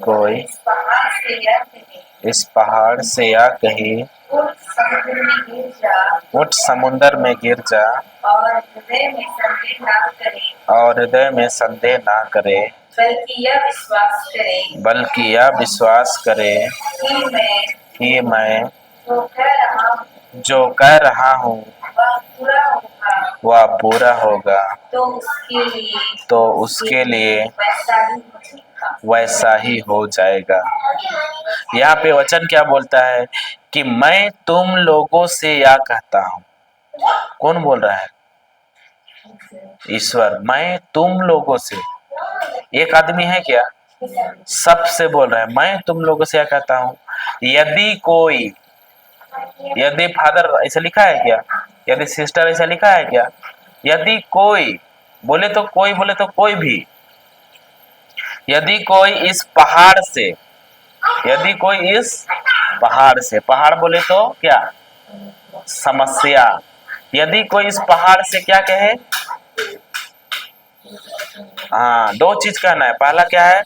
कोई इस पहाड़ से यह कहे, इस पहाड़ से या कहे उठ समुद्र में गिर जा, उठ समुंदर में गिर जा, और हृदय में संदेह ना करे, और हृदय में संदेह ना करे, बल्कि यह विश्वास करे बल्कि यह विश्वास करे कि मैं कि मैं जो कह रहा हूँ जो कह रहा हूँ वह पूरा होगा, वह पूरा होगा, तो उसके लिए वैसा ही हो जाएगा। यहाँ पे वचन क्या बोलता है? कि मैं तुम लोगों से या कहता हूँ। कौन बोल रहा है? ईश्वर। मैं तुम लोगों से, एक आदमी है क्या? सबसे बोल रहा है। मैं तुम लोगों से क्या कहता हूँ? यदि कोई, यदि फादर ऐसा लिखा है क्या? यदि सिस्टर ऐसा लिखा है क्या? यदि कोई बोले तो कोई, बोले तो कोई भी, यदि कोई इस पहाड़ से, यदि कोई इस पहाड़ से, पहाड़ बोले तो क्या, समस्या, यदि कोई इस पहाड़ से क्या कहे, हाँ दो चीज कहना है, पहला क्या है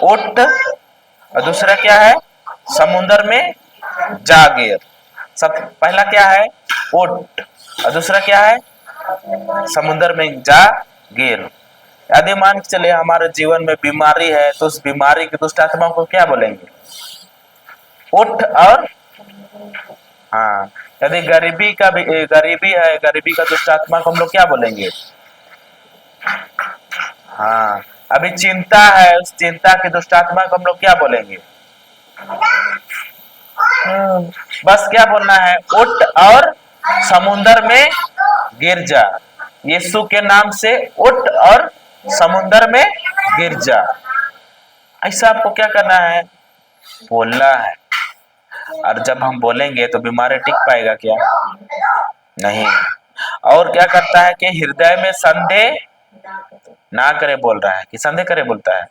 उठ, और दूसरा क्या है समुद्र में जा गिर। सब पहला क्या है उठ, और दूसरा क्या है समुद्र में जा गिर। यदि मान के चले हमारे जीवन में बीमारी है तो उस बीमारी की दुष्ट आत्मा को क्या बोलेंगे, उठ और, हाँ यदि गरीबी का भी गरीबी है, गरीबी का दुष्ट आत्मा को हम लोग क्या बोलेंगे, हाँ अभी चिंता है, उस चिंता की दुष्ट आत्मा को हम लोग क्या बोलेंगे, बस क्या बोलना है उठ और समुद्र में गिर जा, यीशु के नाम से उठ और समुद्र में गिर जा। ऐसा आपको क्या करना है, बोलना है। और जब हम बोलेंगे तो बीमारी टिक पाएगा क्या, नहीं। और क्या करता है कि हृदय में संदेह ना करे बोल रहा है, कि संदेह करे बोलता है।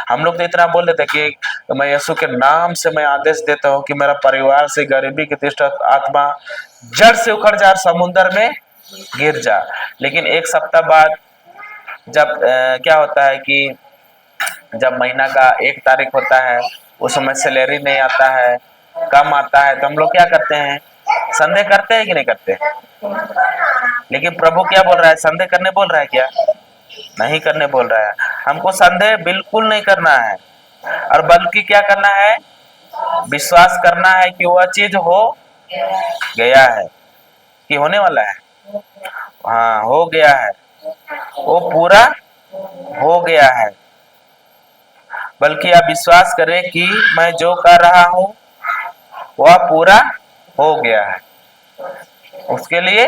हम लोग तो इतना बोल देते कि मैं यीशु के नाम से मैं आदेश देता हूँ कि मेरा परिवार से गरीबी की दुष्ट आत्मा जड़ से उखड़ जा, समुद्र में गिर जा। लेकिन एक सप्ताह बाद जब क्या होता है कि जब महीना का 1 तारीख होता है उस समय सैलरी नहीं आता है, कम आता है, तो हम लोग क्या करते हैं, संदेह करते हैं कि नहीं करते। लेकिन प्रभु क्या बोल रहा है, संदेह करने बोल रहा है क्या, नहीं करने बोल रहा है। हमको संदेह बिल्कुल नहीं करना है, और बल्कि क्या करना है, विश्वास करना है कि वह चीज हो गया है, कि होने वाला है, हाँ हो गया है, वो पूरा हो गया है। बल्कि आप विश्वास करें कि मैं जो कर रहा हूं वह पूरा हो गया है, उसके लिए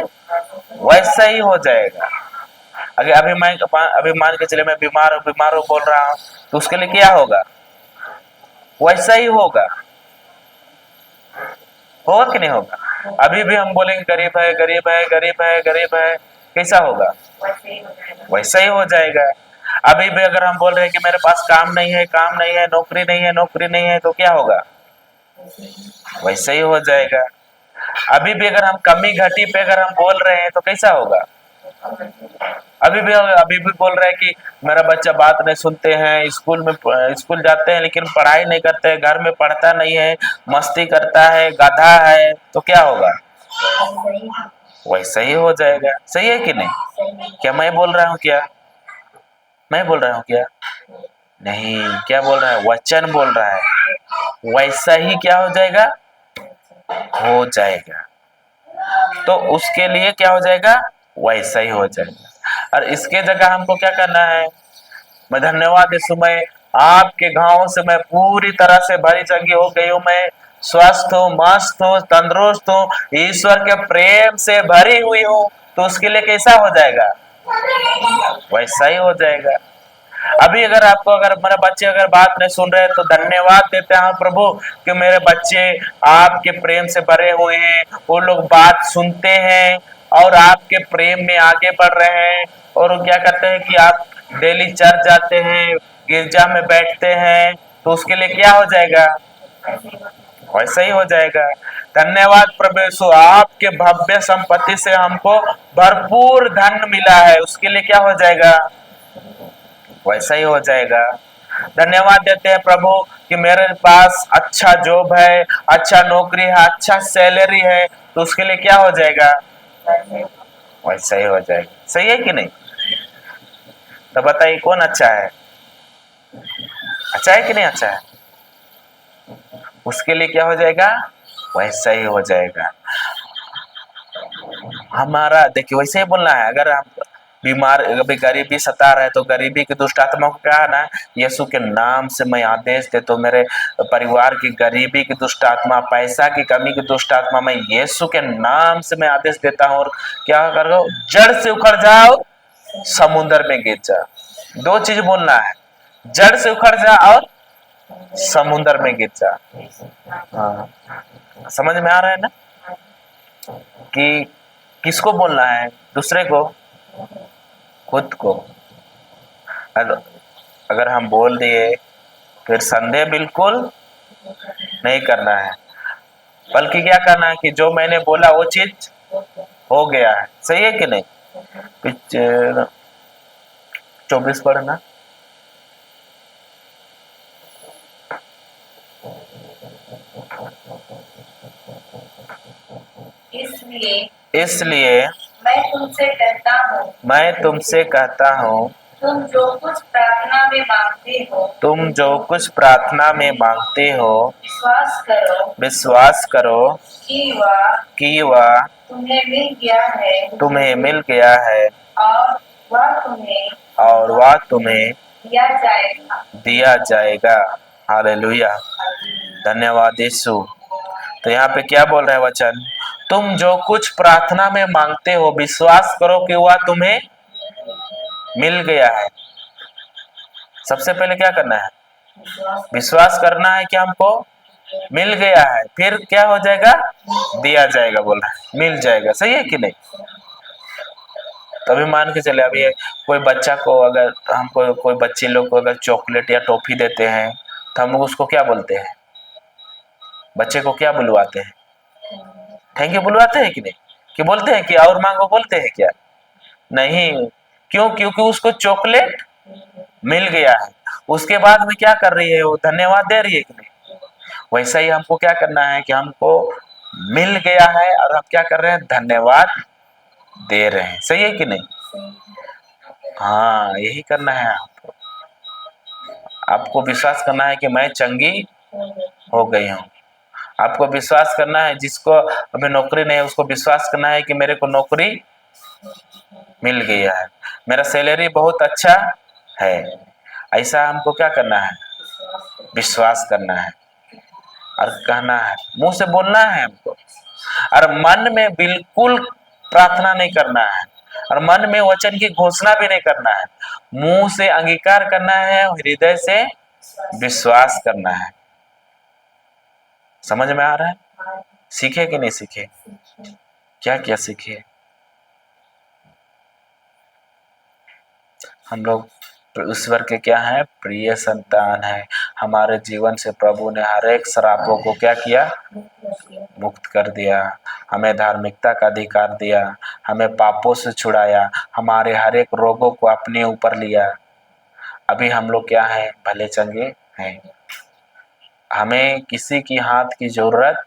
वैसा ही हो जाएगा। अगर अभी मान के चले मैं बीमार हूं बोल रहा हूं, तो उसके लिए क्या होगा, वैसा ही होगा कि नहीं होगा। अभी भी हम बोलेंगे गरीब है गरीब है गरीब है गरीब है, कैसा होगा, वैसा ही हो जाएगा। अभी भी अगर हम बोल रहे हैं कि मेरे पास काम नहीं है काम नहीं है, नौकरी नहीं है नौकरी नहीं है, तो क्या होगा, वैसा ही हो जाएगा। अभी भी अगर हम कमी घटी पे अगर हम बोल रहे हैं तो कैसा होगा, अभी भी बोल रहे हैं कि मेरा बच्चा बात नहीं सुनते हैं, स्कूल जाते हैं लेकिन पढ़ाई नहीं करते हैं, घर में पढ़ता नहीं है, मस्ती करता है, गधा है, तो क्या होगा, वैसा ही हो जाएगा। सही है कि नहीं, क्या मैं बोल रहा हूँ क्या, मैं बोल रहा हूँ क्या, नहीं, क्या बोल रहा है, वचन बोल रहा है, वैसा ही क्या हो जाएगा, हो जाएगा। तो उसके लिए क्या हो जाएगा, वैसा ही हो जाएगा। और इसके जगह हमको क्या करना है, मैं धन्यवाद यीशु, मैं आपके घावों से मैं पूरी तरह से भरी चंगी हो गई हूँ, मैं स्वस्थ हूँ, मस्त हूँ, तंदुरुस्त हूँ, ईश्वर के प्रेम से भरी हुई हूँ। तो उसके लिए कैसा हो जाएगा, वैसा ही हो जाएगा। अभी अगर मेरे बच्चे अगर बात नहीं सुन रहे तो धन्यवाद देते हैं प्रभु कि मेरे बच्चे आपके प्रेम से भरे हुए हैं, वो लोग बात सुनते हैं और आपके प्रेम में आगे बढ़ रहे हैं। और वो क्या करते हैं कि आप डेली चर्च जाते हैं, गिरजा में बैठते हैं, तो उसके लिए क्या हो जाएगा, वैसा ही हो जाएगा। धन्यवाद प्रभु यीशु, आपके भव्य संपत्ति से हमको भरपूर धन मिला है, उसके लिए क्या हो जाएगा, वैसा ही हो जाएगा। धन्यवाद देते हैं प्रभु कि मेरे पास अच्छा जॉब है, अच्छा नौकरी है, अच्छा सैलरी है, तो उसके लिए क्या हो जाएगा, वैसा ही हो जाएगा। सही है कि नहीं, तो बताइए कौन अच्छा है, अच्छा है कि नहीं अच्छा है, उसके लिए क्या हो जाएगा, वैसा ही हो जाएगा। हमारा देखिए वैसे ही बोलना है। अगर हम बीमार अभी गरीबी सता रहे तो गरीबी की दुष्ट आत्मा को क्या है ना, यीशु के नाम से मैं आदेश दे, तो मेरे परिवार की गरीबी की दुष्ट आत्मा, पैसा की कमी की दुष्ट आत्मा, मैं यीशु के नाम से मैं आदेश देता हूँ। और क्या करो, जड़ से उखड़ जाओ, समुद्र में गिर जा। दो चीज बोलना है, जड़ से उखड़ जा और समुद्र में गिर जा। हाँ, समझ में आ रहा है ना, कि किसको बोलना है, दूसरे को, खुद को। अगर हम बोल दिए फिर संदेह बिल्कुल नहीं करना है, बल्कि क्या करना है कि जो मैंने बोला वो चीज हो गया है। सही है कि नहीं? 24 पढ़ना। इसलिए मैं तुमसे कहता हूँ, मैं तुमसे कहता हूँ, तुम जो कुछ प्रार्थना में मांगते हो, तुम जो कुछ प्रार्थना में मांगते हो, विश्वास करो कि वह तुम्हें मिल गया है, तुम्हें मिल गया है और वह तुम्हें दिया जाएगा। हालेलुया, धन्यवाद यीशु। तो यहाँ पे क्या बोल रहे हैं वचन? तुम जो कुछ प्रार्थना में मांगते हो, विश्वास करो कि वह तुम्हें मिल गया है। सबसे पहले क्या करना है? विश्वास करना है कि हमको मिल गया है, फिर क्या हो जाएगा? दिया जाएगा बोल रहा है, मिल जाएगा। सही है कि नहीं? तभी मान के चले, अभी कोई बच्चा को, अगर हमको कोई बच्चे लोग को अगर चॉकलेट या टॉफी देते हैं तो हम लोग उसको क्या बोलते हैं? बच्चे को क्या बुलवाते हैं? थैंक यू बुलवाते हैं कि नहीं? कि बोलते हैं कि और मांगो बोलते हैं क्या? नहीं। क्यों? क्योंकि उसको चॉकलेट मिल गया है। उसके बाद में क्या कर रही है? वो धन्यवाद दे रही है कि नहीं? वैसा ही हमको क्या करना है कि हमको मिल गया है और हम क्या कर रहे हैं? धन्यवाद दे रहे हैं। सही है कि नहीं? हाँ, यही करना है आपको। आपको विश्वास करना है कि मैं चंगी हो गई हूँ। आपको विश्वास करना है, जिसको अभी नौकरी नहीं है उसको विश्वास करना है कि मेरे को नौकरी मिल गया है, मेरा सैलरी बहुत अच्छा है। ऐसा हमको क्या करना है? विश्वास करना है और कहना है, मुंह से बोलना है हमको, और मन में बिल्कुल प्रार्थना नहीं करना है, और मन में वचन की घोषणा भी नहीं करना है। मुंह से अंगीकार करना है, हृदय से विश्वास करना है। समझ में आ रहा है? सीखे कि नहीं सीखे? क्या क्या सीखे? हम लोग ईश्वर के क्या है? प्रिय संतान है। हमारे जीवन से प्रभु ने हर एक श्रापों को क्या किया? मुक्त कर दिया। हमें धार्मिकता का अधिकार दिया, हमें पापों से छुड़ाया, हमारे हर एक रोगों को अपने ऊपर लिया। अभी हम लोग क्या है? भले चंगे हैं। हमें किसी की हाथ की जरूरत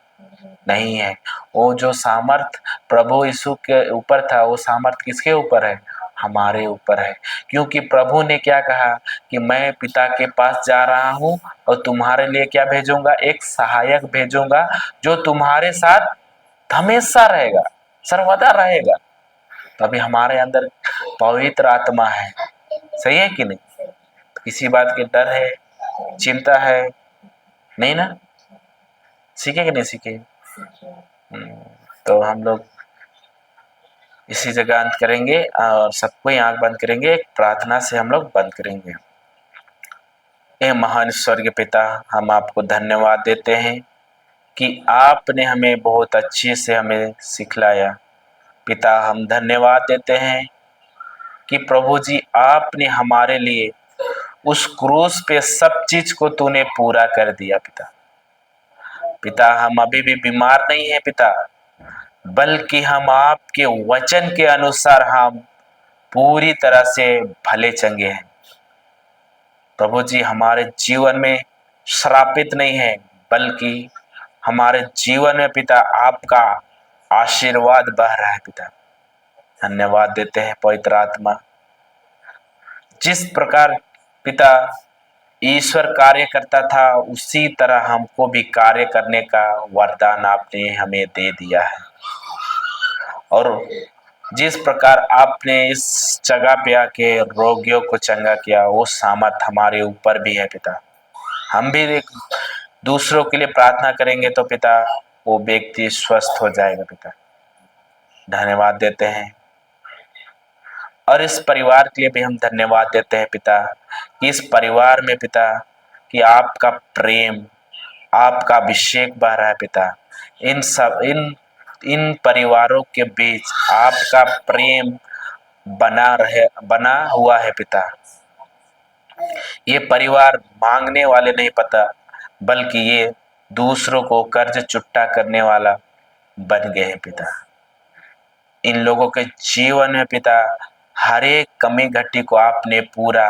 नहीं है। वो जो सामर्थ प्रभु यीशु के ऊपर था, वो सामर्थ किसके ऊपर है? हमारे ऊपर है। क्योंकि प्रभु ने क्या कहा कि मैं पिता के पास जा रहा हूँ और तुम्हारे लिए क्या भेजूंगा? एक सहायक भेजूंगा जो तुम्हारे साथ हमेशा रहेगा, सर्वदा रहेगा। तो अभी हमारे अंदर पवित्र आत्मा है। सही है कि नहीं? तो किसी बात के डर है, चिंता है नहीं ना? सीखे कि नहीं सीखे? तो हम लोग इसी जगह अंत करेंगे और सबको ही आंख बंद करेंगे। एक प्रार्थना से हम लोग बंद करेंगे। हे महान स्वर्गीय पिता, हम आपको धन्यवाद देते हैं कि आपने हमें बहुत अच्छे से हमें सिखलाया। पिता, हम धन्यवाद देते हैं कि प्रभु जी आपने हमारे लिए उस क्रूस पे सब चीज को तूने पूरा कर दिया। पिता, हम अभी भी बीमार नहीं है पिता, बल्कि हम आपके वचन के अनुसार हम पूरी तरह से भले चंगे हैं। प्रभु जी, हमारे जीवन में श्रापित नहीं है, बल्कि हमारे जीवन में पिता आपका आशीर्वाद बह रहा है। पिता, धन्यवाद देते हैं पवित्र आत्मा। जिस प्रकार पिता ईश्वर कार्य करता था, उसी तरह हमको भी कार्य करने का वरदान आपने हमें दे दिया है। और जिस प्रकार आपने इस जगह पे आके रोगियों को चंगा किया, वो सामर्थ हमारे ऊपर भी है पिता। हम भी एक दूसरों के लिए प्रार्थना करेंगे तो पिता वो व्यक्ति स्वस्थ हो जाएगा। पिता, धन्यवाद देते हैं। और इस परिवार के लिए भी हम धन्यवाद देते हैं पिता, कि इस परिवार में पिता कि आपका प्रेम, आपका अभिषेक बह रहा है पिता। इन परिवारों के बीच आपका प्रेम बना हुआ है पिता। ये परिवार मांगने वाले नहीं पता, बल्कि ये दूसरों को कर्ज चुट्टा करने वाला बन गए हैं पिता। इन लोगों के जीवन में पिता हर एक कमी घटी को आपने पूरा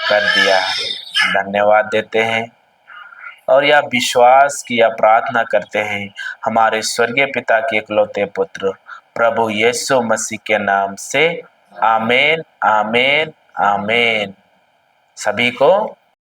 कर दिया है। धन्यवाद देते हैं और यह विश्वास की यह प्रार्थना करते हैं हमारे स्वर्गीय पिता के इकलौते पुत्र प्रभु यीशु मसीह के नाम से। आमीन, आमीन, आमीन। सभी को